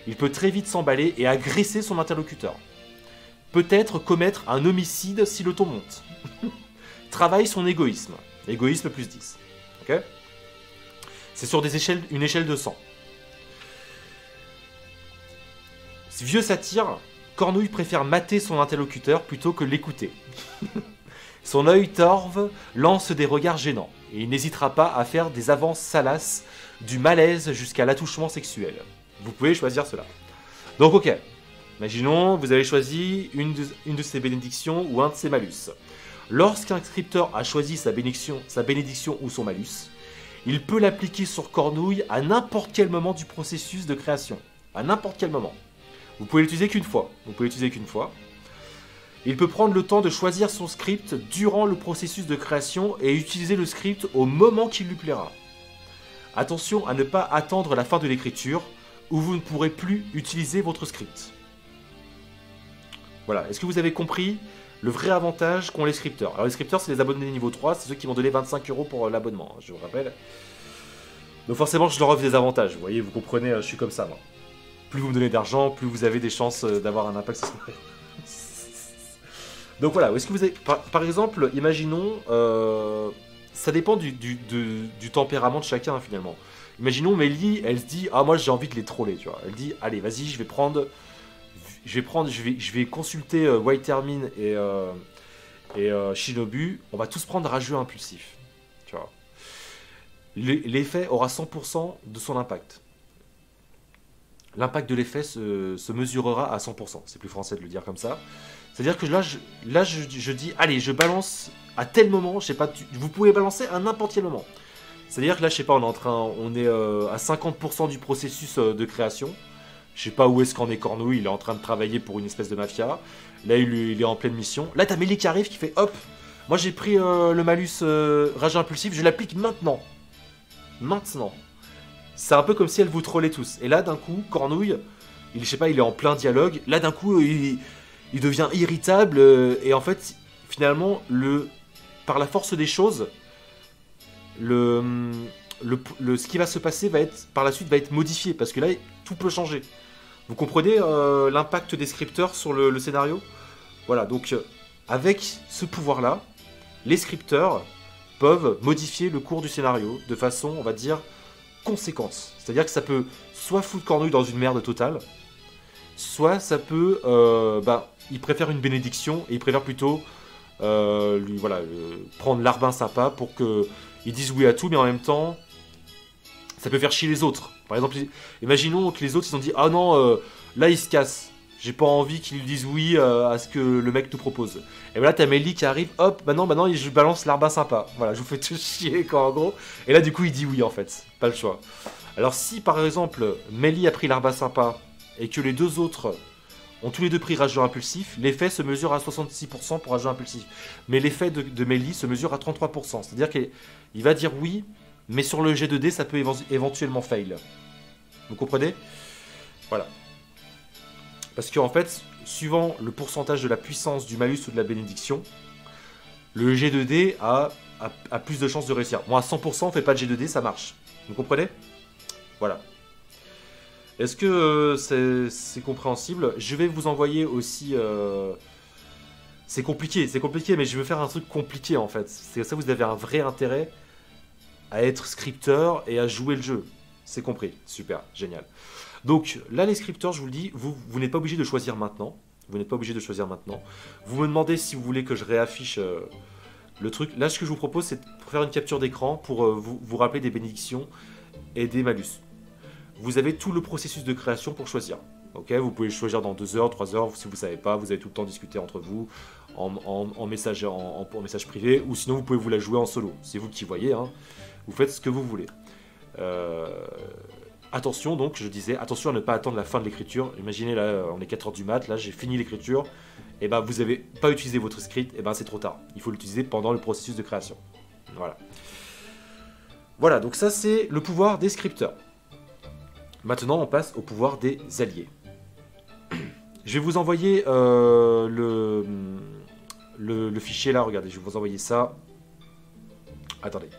Il peut très vite s'emballer et agresser son interlocuteur. Peut-être commettre un homicide si le ton monte. Travaille son égoïsme. Égoïsme plus 10. Ok, c'est sur une échelle de 100. Vieux satire, Cornouille préfère mater son interlocuteur plutôt que l'écouter. Son œil torve lance des regards gênants et il n'hésitera pas à faire des avances salaces, du malaise jusqu'à l'attouchement sexuel. Vous pouvez choisir cela. Donc ok, imaginons vous avez choisi une de ces bénédictions ou un de ces malus. Lorsqu'un scripteur a choisi sa bénédiction ou son malus, il peut l'appliquer sur Cornouille à n'importe quel moment du processus de création. À n'importe quel moment. Vous pouvez l'utiliser qu'une fois. Il peut prendre le temps de choisir son script durant le processus de création et utiliser le script au moment qu'il lui plaira. Attention à ne pas attendre la fin de l'écriture où vous ne pourrez plus utiliser votre script. Voilà, est-ce que vous avez compris le vrai avantage qu'ont les scripteurs? Alors les scripteurs, c'est les abonnés niveau 3, c'est ceux qui vont donner 25 € pour l'abonnement, je vous rappelle. Donc forcément, je leur offre des avantages, vous voyez, vous comprenez, je suis comme ça, moi. plus vous me donnez d'argent, plus vous avez des chances d'avoir un impact. Donc voilà, est-ce que vous avez... Par exemple, imaginons, ça dépend du tempérament de chacun finalement. Imaginons Mélie, elle se dit, ah moi j'ai envie de les troller, tu vois. Elle dit, allez vas-y, je vais consulter White Hermine et Shinobu, on va tous prendre rageux impulsif, tu vois. L'effet aura 100% de son impact. L'impact de l'effet se mesurera à 100%, c'est plus français de le dire comme ça. C'est-à-dire que là, je dis, allez, je balance à tel moment, je sais pas, vous pouvez balancer à n'importe quel moment. C'est-à-dire que là, je sais pas, on est à 50% du processus de création. Je sais pas où est-ce qu'en est Cornouille, il est en train de travailler pour une espèce de mafia. Là, il est en pleine mission. Là, t'as Mélie qui arrive, qui fait, hop, moi j'ai pris le malus rage impulsif, je l'applique maintenant. Maintenant. C'est un peu comme si elle vous trollait tous. Et là, d'un coup, Cornouille, je sais pas, il est en plein dialogue. Là, d'un coup, il devient irritable. Et en fait, finalement, par la force des choses, ce qui va se passer par la suite va être modifié. Parce que là, tout peut changer. Vous comprenez l'impact des scripteurs sur le scénario? Voilà, donc avec ce pouvoir-là, les scripteurs peuvent modifier le cours du scénario de façon, on va dire, conséquence. C'est-à-dire que ça peut soit foutre Cornouille dans une merde totale, soit ça peut... il préfère une bénédiction et il préfère plutôt prendre l'arbin sympa pour qu'ils disent oui à tout, mais en même temps, ça peut faire chier les autres. Par exemple, imaginons que les autres ils ont dit ah non, là il se casse. J'ai pas envie qu'ils lui disent oui à ce que le mec te propose. Et voilà, t'as Mélie qui arrive, hop, maintenant je balance l'arbin sympa. Voilà, je vous fais tout chier quoi en gros. Et là du coup il dit oui en fait, pas le choix. Alors si par exemple Mélie a pris l'arbin sympa et que les deux autres ont tous les deux pris rageux impulsif, l'effet se mesure à 66% pour rageux impulsif. Mais l'effet de Mélie se mesure à 33%. C'est-à-dire qu'il va dire oui, mais sur le G2D ça peut éventuellement fail. Vous comprenez? Voilà. Parce qu'en fait, suivant le pourcentage de la puissance du malus ou de la bénédiction, le G2D a plus de chances de réussir. Moi, à 100%, on fait pas de G2D, ça marche. Vous comprenez? Voilà. Est-ce que c'est compréhensible? Je vais vous envoyer aussi... C'est compliqué, mais je veux faire un truc compliqué, en fait. C'est ça, vous avez un vrai intérêt à être scripteur et à jouer le jeu. C'est compris. Super, génial. Donc là, les scripteurs, je vous le dis, vous n'êtes pas obligé de choisir maintenant. Vous n'êtes pas obligé de choisir maintenant. Vous me demandez si vous voulez que je réaffiche le truc. Là, ce que je vous propose, c'est de faire une capture d'écran pour vous rappeler des bénédictions et des malus. Vous avez tout le processus de création pour choisir. Okay, vous pouvez choisir dans 2 heures, 3 heures, si vous ne savez pas, vous avez tout le temps discuter entre vous en message privé, ou sinon vous pouvez vous la jouer en solo. C'est vous qui voyez, hein. Vous faites ce que vous voulez. Attention donc, je disais, attention à ne pas attendre la fin de l'écriture. Imaginez là, on est 4 heures du mat, là j'ai fini l'écriture, et ben vous n'avez pas utilisé votre script, et ben c'est trop tard. Il faut l'utiliser pendant le processus de création. Voilà. Voilà, donc ça c'est le pouvoir des scripteurs. Maintenant on passe au pouvoir des alliés. Je vais vous envoyer le fichier là, regardez, je vais vous envoyer ça. Attendez.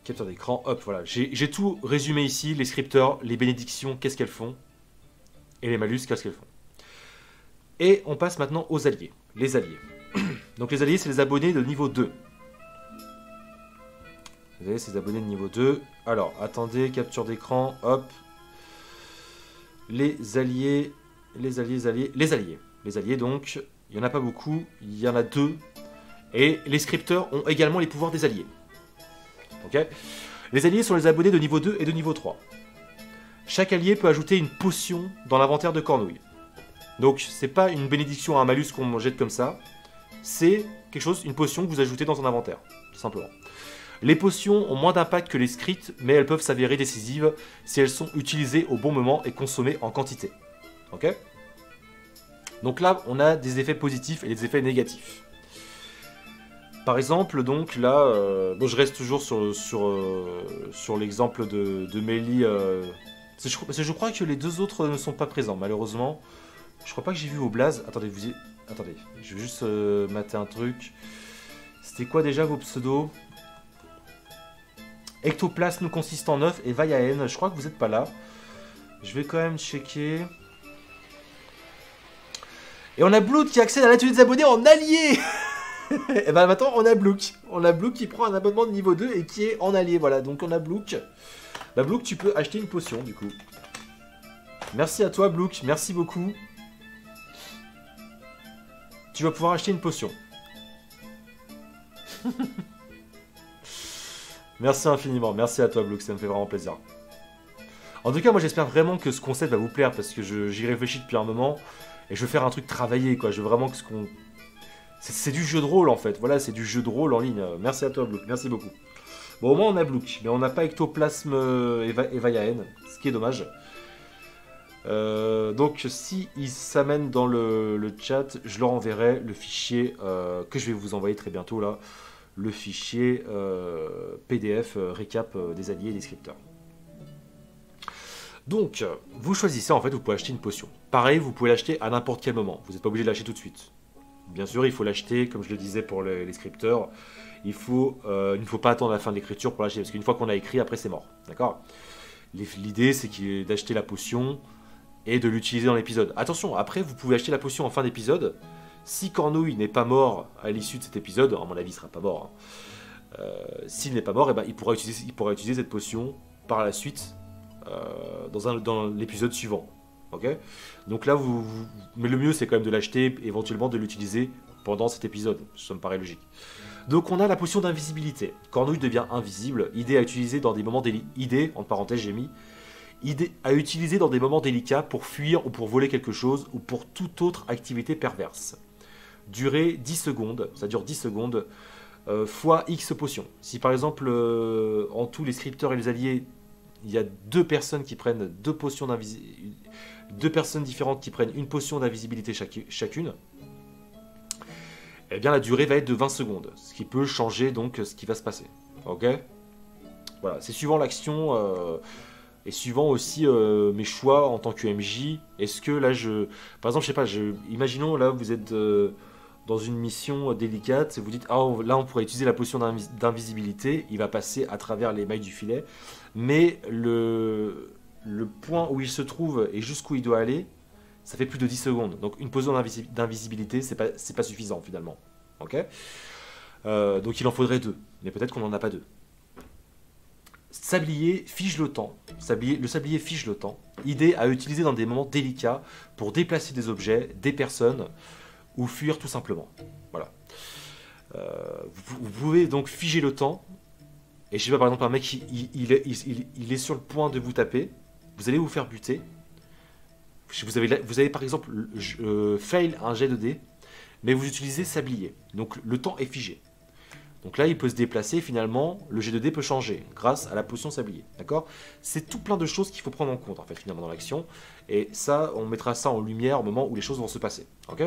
Capture d'écran, hop, voilà. J'ai tout résumé ici, les scripteurs, les bénédictions, qu'est-ce qu'elles font, et les malus, qu'est-ce qu'elles font. Et on passe maintenant aux alliés. Les alliés. Donc les alliés, c'est les abonnés de niveau 2. Vous voyez, c'est les abonnés de niveau 2. Alors, attendez, capture d'écran, hop. Les alliés, les alliés, donc, il n'y en a pas beaucoup, il y en a 2. Et les scripteurs ont également les pouvoirs des alliés. Ok. Les alliés sont les abonnés de niveau 2 et de niveau 3. Chaque allié peut ajouter une potion dans l'inventaire de Cornouille. Donc, c'est pas une bénédiction à un malus qu'on jette comme ça. C'est quelque chose, une potion que vous ajoutez dans un inventaire, tout simplement. Les potions ont moins d'impact que les scripts, mais elles peuvent s'avérer décisives si elles sont utilisées au bon moment et consommées en quantité. Ok. Donc là, on a des effets positifs et des effets négatifs. Par exemple, donc là, bon, je reste toujours sur l'exemple de Mélie. Parce que je crois que les deux autres ne sont pas présents, malheureusement. Je crois pas que j'ai vu vos blazes. Attendez, attendez, je vais juste mater un truc. C'était quoi déjà vos pseudos? Ectoplasme consistant 9 et Vayaen. Je crois que vous n'êtes pas là. Je vais quand même checker. Et on a Blood qui accède à l'atelier des abonnés en allié. Et ben maintenant on a Blook. On a Blook qui prend un abonnement de niveau 2 et qui est en allié. Voilà, donc on a Blook. Bah Blook, tu peux acheter une potion du coup. Merci à toi Blook, merci beaucoup. Tu vas pouvoir acheter une potion. Merci infiniment, merci à toi Blook, ça me fait vraiment plaisir. En tout cas, moi j'espère vraiment que ce concept va vous plaire parce que j'y réfléchis depuis un moment et je veux faire un truc travaillé quoi. Je veux vraiment que ce qu'on... C'est du jeu de rôle en fait, voilà, c'est du jeu de rôle en ligne. Merci à toi Blook, merci beaucoup. Bon, au moins on a Blook, mais on n'a pas Ectoplasme et Vayaen, ce qui est dommage. Donc si ils s'amènent dans le chat, je leur enverrai le fichier que je vais vous envoyer très bientôt là, le fichier PDF récap des alliés et des scripteurs. Donc vous choisissez en fait, vous pouvez acheter une potion. Pareil, vous pouvez l'acheter à n'importe quel moment, vous n'êtes pas obligé de l'acheter tout de suite. Bien sûr, il faut l'acheter, comme je le disais pour les scripteurs, il ne faut pas attendre la fin de l'écriture pour l'acheter, parce qu'une fois qu'on a écrit, après c'est mort. D'accord ? L'idée c'est d'acheter la potion et de l'utiliser dans l'épisode. Attention, après vous pouvez acheter la potion en fin d'épisode. Si Cornouille n'est pas mort à l'issue de cet épisode, à mon avis il ne sera pas mort. Hein. S'il n'est pas mort, eh ben, il pourra utiliser cette potion par la suite dans l'épisode suivant. Okay, donc là, mais le mieux c'est quand même de l'acheter, éventuellement de l'utiliser pendant cet épisode. Ça me paraît logique. Donc on a la potion d'invisibilité. Cornouille devient invisible. Idée à utiliser dans des moments délicats. Idée, entre parenthèses j'ai mis. Idée à utiliser dans des moments délicats pour fuir ou pour voler quelque chose ou pour toute autre activité perverse. Durée 10 secondes. Ça dure 10 secondes. Fois X potions. Si par exemple, en tout les scripteurs et les alliés, il y a deux personnes qui prennent deux potions d'invisibilité. Deux personnes différentes qui prennent une potion d'invisibilité chacune, eh bien la durée va être de 20 secondes, ce qui peut changer donc ce qui va se passer. Ok ? Voilà, c'est suivant l'action et suivant aussi mes choix en tant que MJ. Est-ce que là par exemple, je sais pas, imaginons là vous êtes dans une mission délicate, et vous dites là on pourrait utiliser la potion d'invisibilité, il va passer à travers les mailles du filet, mais le point où il se trouve et jusqu'où il doit aller, ça fait plus de 10 secondes. Donc une potion d'invisibilité, c'est pas suffisant finalement. Ok ? Donc il en faudrait 2, mais peut-être qu'on n'en a pas 2. Sablier fige le temps. Le sablier fige le temps. Idée à utiliser dans des moments délicats pour déplacer des objets, des personnes ou fuir tout simplement. Voilà. Vous pouvez donc figer le temps. Et je sais pas, par exemple, un mec, il est sur le point de vous taper. Vous allez vous faire buter. Vous avez par exemple fail un jet de dés, mais vous utilisez sablier. Donc le temps est figé. Donc là, il peut se déplacer. Finalement, le jet de dés peut changer grâce à la potion sablier. D'accord ? C'est tout plein de choses qu'il faut prendre en compte en fait finalement dans l'action. Et ça, on mettra ça en lumière au moment où les choses vont se passer. Ok ?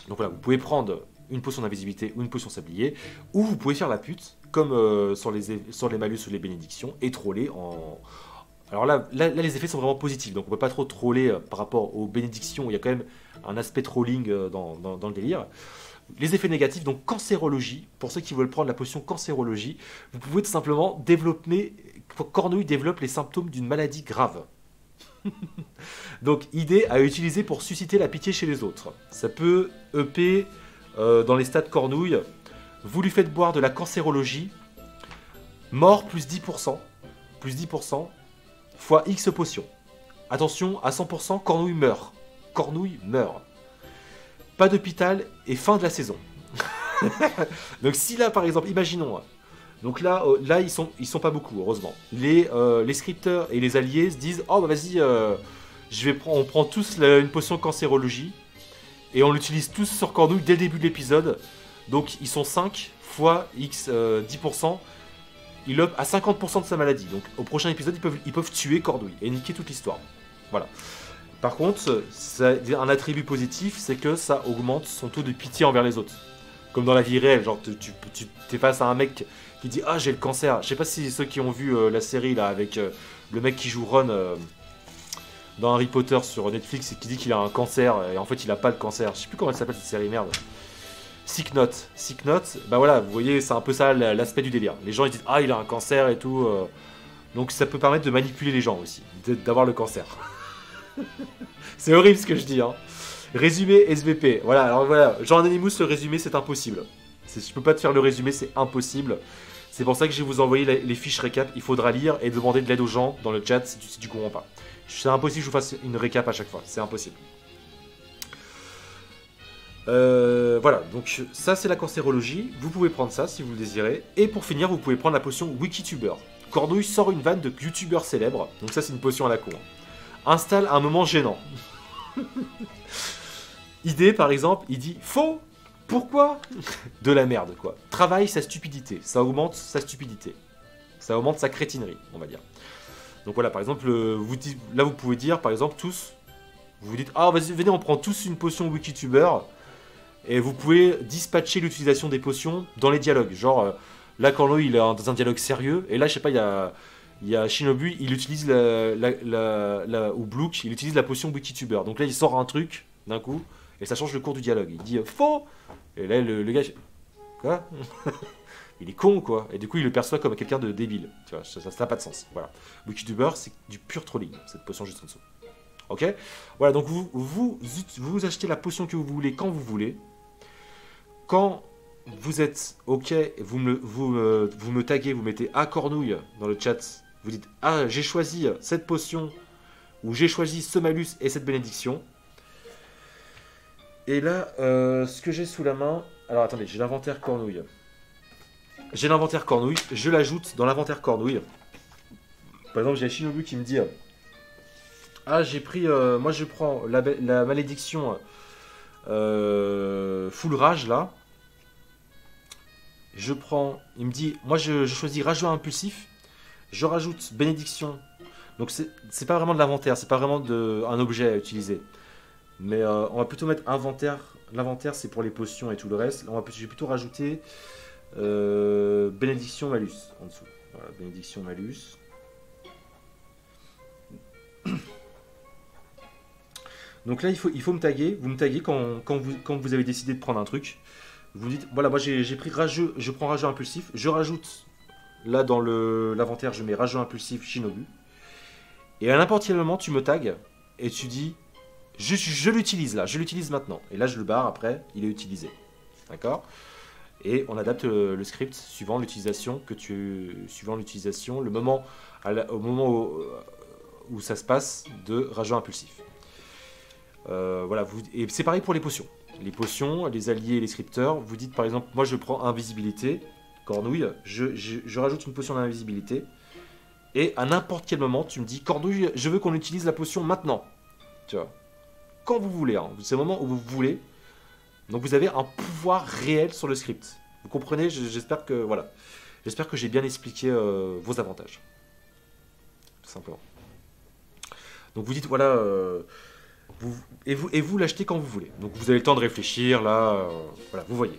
Donc voilà, vous pouvez prendre une potion d'invisibilité ou une potion sablier, ou vous pouvez faire la pute comme sur les malus ou les bénédictions et troller en... Alors là, les effets sont vraiment positifs, donc on ne peut pas trop troller par rapport aux bénédictions, où il y a quand même un aspect trolling dans le délire. Les effets négatifs, donc cancérologie, pour ceux qui veulent prendre la potion cancérologie, vous pouvez tout simplement développer, Cornouille développe les symptômes d'une maladie grave. Donc, idée à utiliser pour susciter la pitié chez les autres. Ça peut EP dans les stats Cornouille, vous lui faites boire de la cancérologie, mort plus 10%, fois X potions. Attention, à 100%, Cornouille meurt. Cornouille meurt. Pas d'hôpital et fin de la saison. Donc si là, par exemple, imaginons, donc là ils sont pas beaucoup, heureusement. Les scripteurs et les alliés se disent, oh bah vas-y, on prend tous une potion cancérologie et on l'utilise tous sur Cornouille dès le début de l'épisode. Donc ils sont 5 fois X 10%. Il up à 50% de sa maladie. Donc au prochain épisode, ils peuvent tuer Cornouille et niquer toute l'histoire. Voilà. Par contre, un attribut positif, c'est que ça augmente son taux de pitié envers les autres. Comme dans la vie réelle, genre tu es face à un mec qui dit « Ah, j'ai le cancer ». Je sais pas si ceux qui ont vu la série là avec le mec qui joue Ron dans Harry Potter sur Netflix et qui dit qu'il a un cancer et en fait il a pas le cancer. Je sais plus comment elle s'appelle cette série, merde. Sick note. Sick note, bah voilà, vous voyez, c'est un peu ça l'aspect du délire. Les gens ils disent ah il a un cancer et tout. Donc ça peut permettre de manipuler les gens aussi, d'avoir le cancer. C'est horrible ce que je dis, hein. Résumé SVP. Voilà, alors voilà, Jean Anonymous, le résumé c'est impossible. Je peux pas te faire le résumé, c'est impossible. C'est pour ça que je vais vous envoyer les fiches récap. Il faudra lire et demander de l'aide aux gens dans le chat si tu comprends pas. C'est impossible que je vous fasse une récap à chaque fois, c'est impossible. Voilà, donc ça c'est la cancérologie. Vous pouvez prendre ça si vous le désirez. Et pour finir, vous pouvez prendre la potion Wikituber. Cornouille sort une vanne de youtubeurs célèbres. Donc ça c'est une potion à la con. Installe un moment gênant. Idée par exemple, il dit faux. Pourquoi? De la merde quoi. Travaille sa stupidité, ça augmente sa stupidité. Ça augmente sa crétinerie, on va dire. Donc voilà, par exemple, là vous pouvez dire par exemple tous, vous vous dites ah vas-y venez on prend tous une potion Wikituber. Et vous pouvez dispatcher l'utilisation des potions dans les dialogues. Genre, là, Cornouille, il est dans un dialogue sérieux. Et là, je sais pas, il y a Shinobu, il utilise ou Blook, il utilise la potion Wikituber. Donc là, il sort un truc, d'un coup, et ça change le cours du dialogue. Il dit faux. Et là, le gars, quoi? Il est con, quoi. Et du coup, il le perçoit comme quelqu'un de débile. Tu vois, ça n'a pas de sens. Voilà. Wikituber, c'est du pur trolling, cette potion juste en dessous. Ok? Voilà, donc vous achetez la potion que vous voulez quand vous voulez. Quand vous êtes OK, vous me taguez, vous mettez A Cornouille dans le chat. Vous dites ah j'ai choisi cette potion ou j'ai choisi ce malus et cette bénédiction. Et là, ce que j'ai sous la main... Alors attendez, j'ai l'inventaire Cornouille. J'ai l'inventaire Cornouille, je l'ajoute dans l'inventaire Cornouille. Par exemple, j'ai Shinobu qui me dit ah j'ai pris... moi je prends la malédiction full rage là. Je prends... Il me dit moi je choisis rageux impulsif. Je rajoute bénédiction. Donc c'est pas vraiment de l'inventaire, c'est pas vraiment un objet à utiliser. Mais on va plutôt mettre inventaire. L'inventaire c'est pour les potions et tout le reste. Je vais plutôt rajouter bénédiction malus en dessous. Voilà, bénédiction malus. Donc là il faut me taguer. Vous me taguez quand vous avez décidé de prendre un truc. Vous dites voilà moi j'ai pris rageux, je prends rageux impulsif. Je rajoute là dans l'inventaire je mets rageux impulsif Shinobu. Et à n'importe quel moment tu me tagues et tu dis je l'utilise là, je l'utilise maintenant. Et là je le barre après, il est utilisé. D'accord? Et on adapte le script suivant l'utilisation le moment au moment où ça se passe de rageux impulsif. Voilà, et c'est pareil pour les potions. Les potions, les alliés et les scripteurs, vous dites par exemple, moi je prends invisibilité, Cornouille, je rajoute une potion d'invisibilité, et à n'importe quel moment, tu me dis, Cornouille, je veux qu'on utilise la potion maintenant. Tu vois, quand vous voulez, hein. C'est le moment où vous voulez. Donc vous avez un pouvoir réel sur le script. Vous comprenez? J'espère que voilà, j'espère que j'ai bien expliqué vos avantages. Tout simplement. Donc vous dites voilà. Vous l'achetez quand vous voulez. Donc vous avez le temps de réfléchir, là, voilà, vous voyez.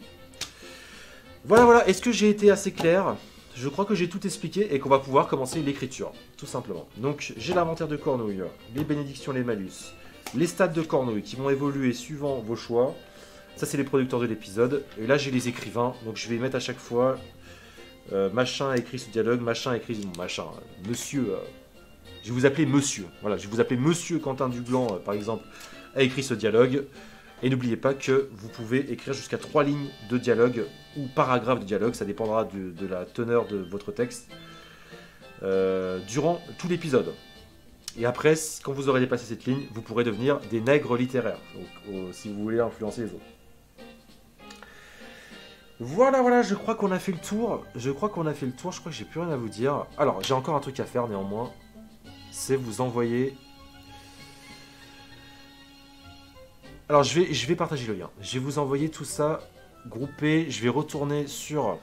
Voilà, est-ce que j'ai été assez clair? Je crois que j'ai tout expliqué et qu'on va pouvoir commencer l'écriture, tout simplement. Donc j'ai l'inventaire de Cornouille, les bénédictions, les malus, les stats de Cornouille qui vont évoluer suivant vos choix. Ça c'est les producteurs de l'épisode. Et là j'ai les écrivains, donc je vais mettre à chaque fois machin a écrit ce dialogue, machin a écrit machin, monsieur... Je vais vous appeler monsieur. Voilà, je vais vous appeler monsieur Quentin Duglan, par exemple, a écrit ce dialogue. Et n'oubliez pas que vous pouvez écrire jusqu'à 3 lignes de dialogue ou paragraphes de dialogue, ça dépendra de la teneur de votre texte, durant tout l'épisode. Et après, quand vous aurez dépassé cette ligne, vous pourrez devenir des nègres littéraires, donc, si vous voulez influencer les autres. Voilà, je crois qu'on a fait le tour. Je crois que j'ai plus rien à vous dire. Alors, j'ai encore un truc à faire néanmoins. C'est vous envoyer... Alors je vais partager le lien. Je vais vous envoyer tout ça groupé. Je vais retourner sur...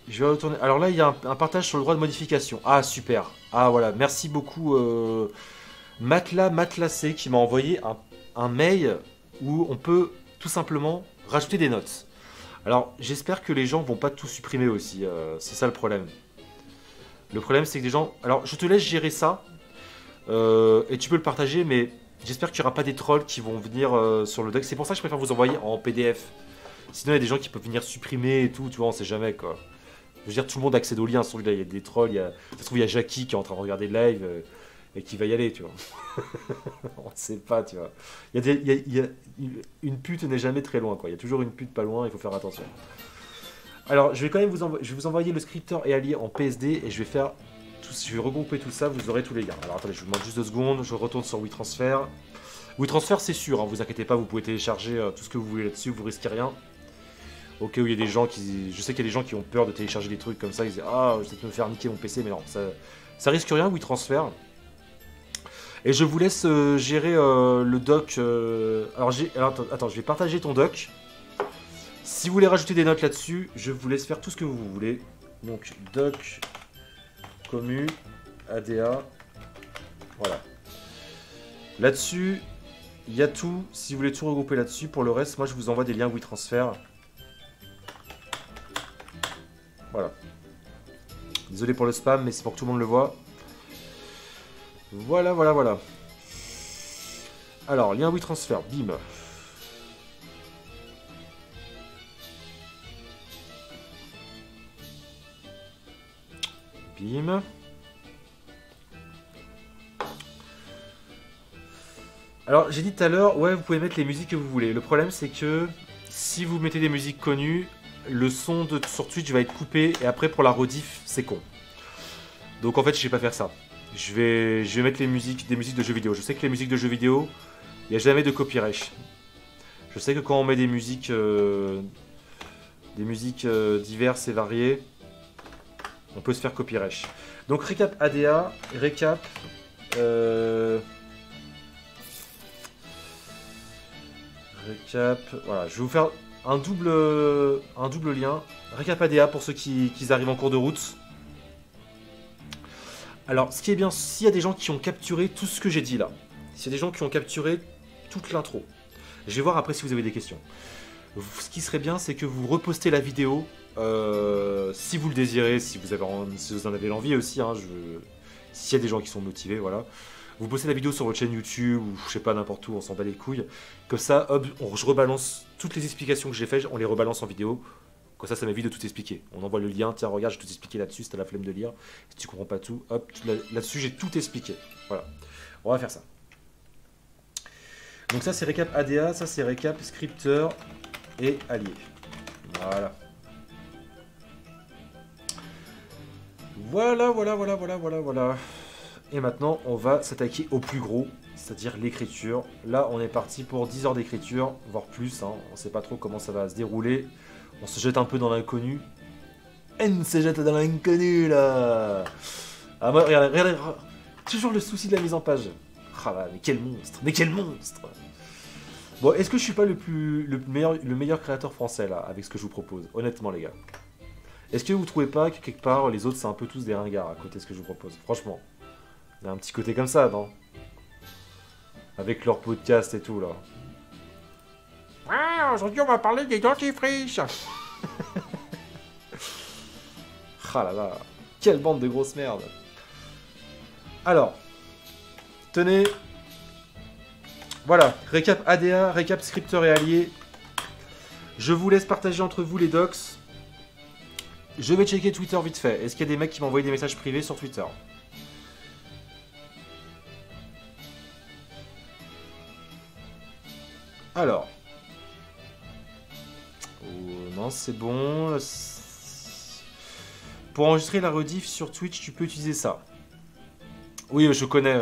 Je vais retourner... Alors là il y a un partage sur le droit de modification. Ah super. Ah voilà, merci beaucoup Matlassé qui m'a envoyé un mail où on peut tout simplement rajouter des notes. Alors, j'espère que les gens vont pas tout supprimer aussi. C'est ça le problème. Le problème, c'est que des gens... Alors, je te laisse gérer ça. et tu peux le partager, mais j'espère qu'il n'y aura pas des trolls qui vont venir sur le doc. C'est pour ça que je préfère vous envoyer en PDF. Sinon, il y a des gens qui peuvent venir supprimer et tout, tu vois, on sait jamais quoi. Je veux dire, tout le monde accède au lien sur celui-là. Il y a des trolls, ça se trouve, il y a Jackie qui est en train de regarder le live et qui va y aller, tu vois. On ne sait pas, tu vois. Une pute n'est jamais très loin, quoi. Il y a toujours une pute pas loin, il faut faire attention. Alors, je vais quand même vous envoyer le scripteur et allié en PSD et je vais regrouper tout ça, vous aurez tous les liens. Alors, attendez, je vous demande juste 2 secondes, je retourne sur WeTransfer. WeTransfer, c'est sûr, hein, vous inquiétez pas, vous pouvez télécharger tout ce que vous voulez là-dessus, vous risquez rien. Au cas où il y a des gens qui... Je sais qu'il y a des gens qui ont peur de télécharger des trucs comme ça, ils disent « Ah, je vais peut-être me faire niquer mon PC », mais non, ça risque rien, WeTransfer. Et je vous laisse gérer le doc. Alors, attends, je vais partager ton doc. Si vous voulez rajouter des notes là-dessus, je vous laisse faire tout ce que vous voulez. Donc, doc, commu, ADA. Voilà. Là-dessus, il y a tout. Si vous voulez tout regrouper là-dessus, pour le reste, moi, je vous envoie des liens WeTransfer. Voilà. Désolé pour le spam, mais c'est pour que tout le monde le voit. Voilà, voilà, voilà. Alors, lien WeTransfer, bim. Bim. Alors, j'ai dit tout à l'heure, ouais, vous pouvez mettre les musiques que vous voulez. Le problème, c'est que si vous mettez des musiques connues, le son sur Twitch va être coupé et après pour la rediff, c'est con. Donc en fait, je vais pas faire ça. Je vais mettre des musiques de jeux vidéo. Je sais que les musiques de jeux vidéo, il n'y a jamais de copyright. Je sais que quand on met des musiques diverses et variées, on peut se faire copyright. Donc récap ADA, récap... récap... Voilà, je vais vous faire un double lien. Récap ADA pour ceux qui arrivent en cours de route. Alors, ce qui est bien, s'il y a des gens qui ont capturé tout ce que j'ai dit là, s'il y a des gens qui ont capturé toute l'intro, je vais voir après si vous avez des questions. Ce qui serait bien, c'est que vous repostez la vidéo, si vous le désirez, si vous en avez l'envie aussi, hein, s'il y a des gens qui sont motivés, voilà. Vous postez la vidéo sur votre chaîne YouTube, ou je sais pas, n'importe où, on s'en bat les couilles. Comme ça, hop, je rebalance toutes les explications que j'ai faites, on les rebalance en vidéo. Comme ça m'évite de tout expliquer. On envoie le lien, tiens, regarde, je vais tout expliquer là-dessus, si t'as la flemme de lire. Si tu comprends pas tout, hop, là-dessus, j'ai tout expliqué. Voilà. On va faire ça. Donc ça, c'est récap ADA, ça, c'est récap scripteur et allié. Voilà. Voilà. Et maintenant, on va s'attaquer au plus gros, c'est-à-dire l'écriture. Là, on est parti pour 10 heures d'écriture, voire plus. Hein. On sait pas trop comment ça va se dérouler. On se jette un peu dans l'inconnu. On se jette dans l'inconnu, là. Ah, moi, regardez. Toujours le souci de la mise en page. Ah là, mais quel monstre. Bon, est-ce que je suis pas le meilleur créateur français, là, avec ce que je vous propose? Honnêtement, les gars. Est-ce que vous trouvez pas que, quelque part, les autres, c'est un peu tous des ringards à côté de ce que je vous propose? Franchement. Il y a un petit côté comme ça, non? Avec leur podcast et tout, là. Ah, aujourd'hui, on va parler des dentifrices. Ah là là, quelle bande de grosses merdes. Alors, tenez. Voilà, récap ADA, récap scripteur et allié. Je vous laisse partager entre vous les docs. Je vais checker Twitter vite fait. Est-ce qu'il y a des mecs qui m'ont envoyé des messages privés sur Twitter? Alors. Oh, non, c'est bon. Pour enregistrer la rediff sur Twitch, tu peux utiliser ça. Oui, je connais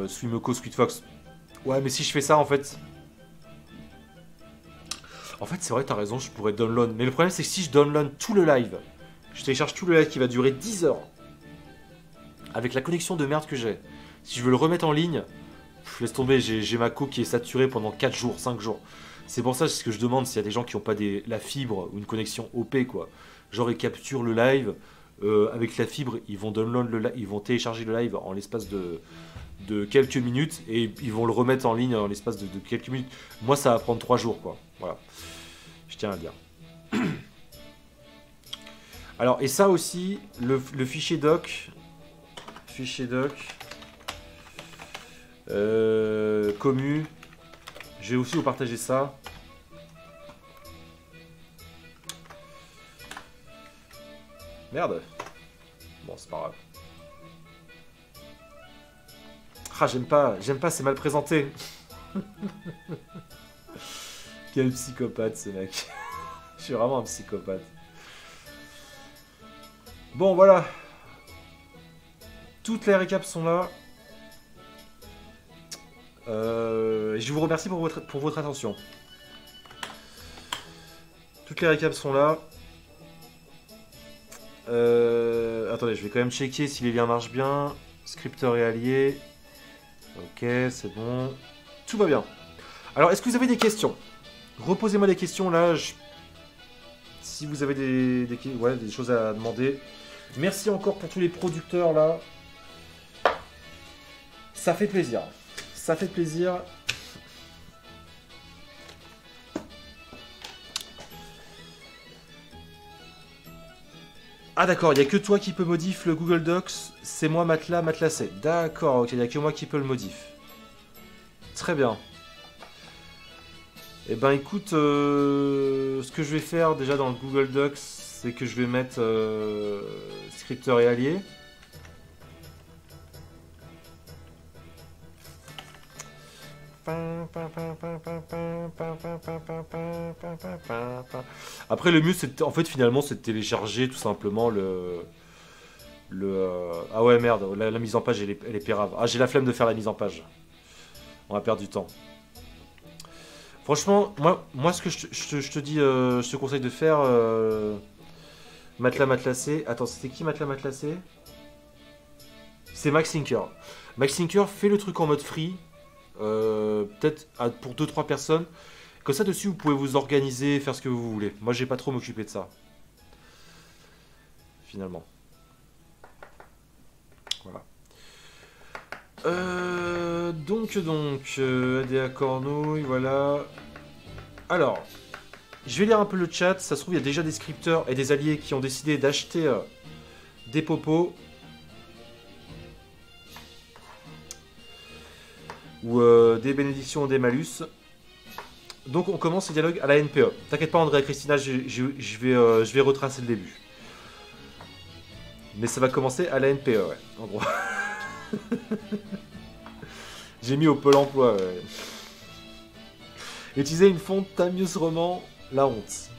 Swimoko, Squidfox. Ouais, mais si je fais ça, en fait... En fait, c'est vrai, t'as raison, je pourrais download. Mais le problème, c'est que si je download tout le live, je télécharge tout le live qui va durer 10 heures, avec la connexion de merde que j'ai, si je veux le remettre en ligne, laisse tomber, j'ai ma co qui est saturée pendant 4 jours, 5 jours. C'est pour ça que je demande s'il y a des gens qui n'ont pas la fibre ou une connexion OP, quoi. Genre, ils capturent le live, avec la fibre, ils vont ils vont télécharger le live en l'espace de quelques minutes et ils vont le remettre en ligne en l'espace de quelques minutes. Moi, ça va prendre 3 jours, quoi. Voilà. Je tiens à le dire. Alors, et ça aussi, le fichier doc. Commu. Je vais aussi vous partager ça. Merde. Bon, c'est pas grave. Ah, j'aime pas, c'est mal présenté. Quel psychopathe, ce mec. Je suis vraiment un psychopathe. Bon, voilà. Toutes les récaps sont là. Je vous remercie pour votre attention. Toutes les récaps sont là. Attendez, je vais quand même checker si les liens marchent bien. Scripteur et allié. Ok, c'est bon. Tout va bien. Alors, est-ce que vous avez des questions? Reposez-moi des questions là. Si vous avez des choses à demander. Merci encore pour tous les producteurs là. Ça fait plaisir. Ça fait plaisir. Ah d'accord, il n'y a que toi qui peux modifier le Google Docs. C'est moi Matelassé. D'accord, ok, il n'y a que moi qui peux le modifier. Très bien. Eh ben écoute, ce que je vais faire déjà dans le Google Docs, c'est que je vais mettre scripteur et allié. Après le mieux c'est en fait finalement c'est de télécharger tout simplement ah ouais merde, la mise en page elle est pérave. Ah j'ai la flemme de faire la mise en page. On va perdre du temps. Franchement, moi ce que je te dis, je te conseille de faire Matelassé. Attends, c'était qui Matelassé? C'est Max Linker. Max Linker fait le truc en mode free. Peut-être pour 2-3 personnes. Comme ça dessus vous pouvez vous organiser, faire ce que vous voulez. Moi j'ai pas trop m'occuper de ça. Finalement. Voilà. Donc ADA Cornouille, voilà. Alors, je vais lire un peu le chat. Ça se trouve il y a déjà des scripteurs et des alliés qui ont décidé d'acheter des popos. Ou des bénédictions ou des malus. Donc on commence ce dialogue à la NPE. T'inquiète pas André et Christina, je vais retracer le début. Mais ça va commencer à la NPE, ouais, en gros. J'ai mis au Pôle emploi, ouais. Utiliser une fonte Tamius Roman, la honte.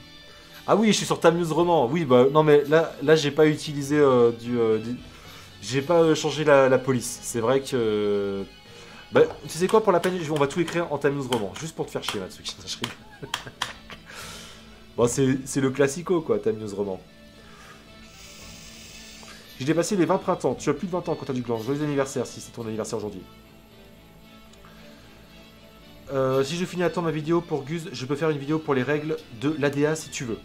Ah oui, je suis sur Tamius Roman. Oui, bah non mais là j'ai pas utilisé j'ai pas changé la police. C'est vrai que... Bah, tu sais quoi, pour la peine, on va tout écrire en Tamius Roman, juste pour te faire chier, Matsuki. Bon, c'est le classico, quoi, Tamius Roman. J'ai dépassé les 20 printemps. Tu as plus de 20 ans quand t'as du gland. Joyeux anniversaire, si c'est ton anniversaire aujourd'hui. Si je finis à temps ma vidéo pour Guz, je peux faire une vidéo pour les règles de l'ADA si tu veux.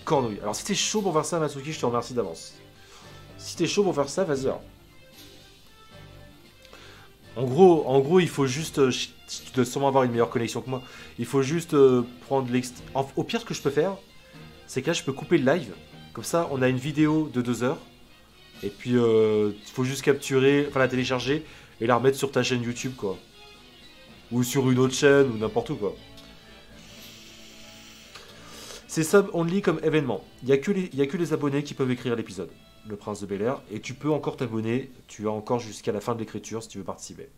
Cornouille. Alors, si t'es chaud pour faire ça, Matsuki, je te remercie d'avance. Si t'es chaud pour faire ça, vas-y. En gros, il faut juste... tu dois sûrement avoir une meilleure connexion que moi. Il faut juste prendre l'extrait... Au pire, ce que je peux faire, c'est que là, je peux couper le live. Comme ça, on a une vidéo de 2 heures. Et puis, il faut juste capturer, enfin la télécharger et la remettre sur ta chaîne YouTube, quoi. Ou sur une autre chaîne, ou n'importe où, quoi. C'est sub only comme événement. Il n'y a que les abonnés qui peuvent écrire l'épisode. Le Prince de Bel-Air. Et tu peux encore t'abonner. Tu as encore jusqu'à la fin de l'écriture si tu veux participer.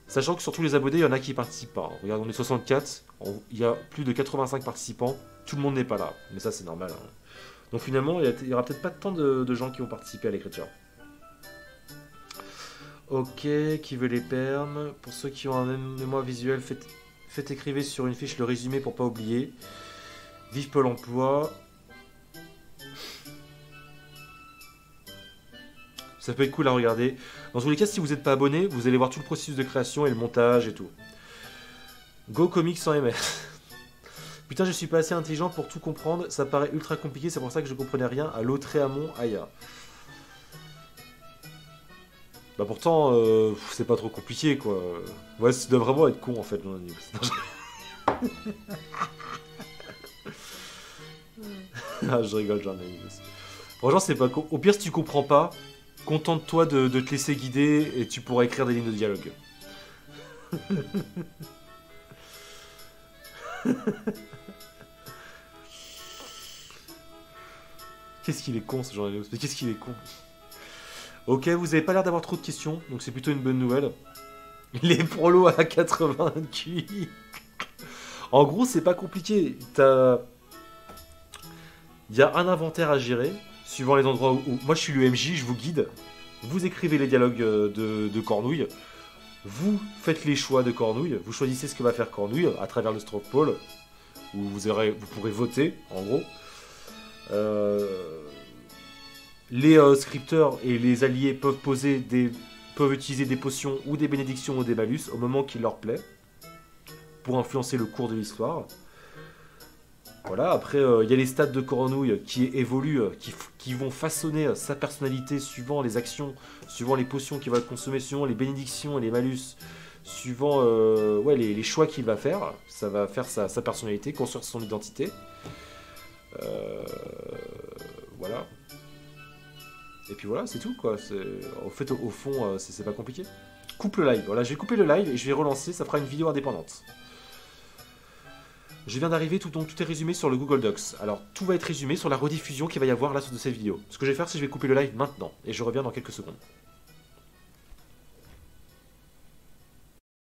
Sachant que sur tous les abonnés, il y en a qui ne participent pas. Regarde, on est 64. Il y a plus de 85 participants. Tout le monde n'est pas là. Mais ça, c'est normal. Hein. Donc finalement, il n'y aura peut-être pas tant de gens qui vont participer à l'écriture. Ok, qui veut les permes? Pour ceux qui ont un même mémoire visuel, faites écrire sur une fiche le résumé pour pas oublier. Vive Pôle emploi. Ça peut être cool à regarder. Dans tous les cas, si vous n'êtes pas abonné, vous allez voir tout le processus de création et le montage et tout. Go Comics sans MS. Putain, je suis pas assez intelligent pour tout comprendre. Ça paraît ultra compliqué, c'est pour ça que je comprenais rien à l'Autréamont Aya. Bah pourtant, c'est pas trop compliqué, quoi. Ouais, ça doit vraiment être con, en fait. Ah, je rigole, j'en ai. Franchement, c'est pas con. Au pire, si tu comprends pas, Contente-toi de te laisser guider et tu pourras écrire des lignes de dialogue. Qu'est-ce qu'il est con ce genre de mais qu'est-ce qu'il est con. Ok, vous avez pas l'air d'avoir trop de questions, donc c'est plutôt une bonne nouvelle. Les prolos à 80 QI. En gros, c'est pas compliqué. Il y a un inventaire à gérer, suivant les endroits où... Moi, je suis le MJ, je vous guide. Vous écrivez les dialogues de Cornouille. Vous faites les choix de Cornouille. Vous choisissez ce que va faire Cornouille à travers le stroke poll, où vous pourrez voter, en gros. Les scripteurs et les alliés peuvent utiliser des potions ou des bénédictions ou des malus au moment qu'il leur plaît pour influencer le cours de l'histoire. Voilà, après il y a les stats de Cornouille qui évoluent, qui vont façonner sa personnalité suivant les actions, suivant les potions qu'il va consommer, suivant les bénédictions et les malus, suivant les choix qu'il va faire. Ça va faire sa personnalité, construire son identité. Voilà. Et puis voilà, c'est tout quoi. En fait, au fond, c'est pas compliqué. Coupe le live. Voilà, je vais couper le live et je vais relancer. Ça fera une vidéo indépendante. Je viens d'arriver, tout est résumé sur le Google Docs. Alors, tout va être résumé sur la rediffusion qu'il va y avoir là de cette vidéo. Ce que je vais faire, c'est que je vais couper le live maintenant. Et je reviens dans quelques secondes.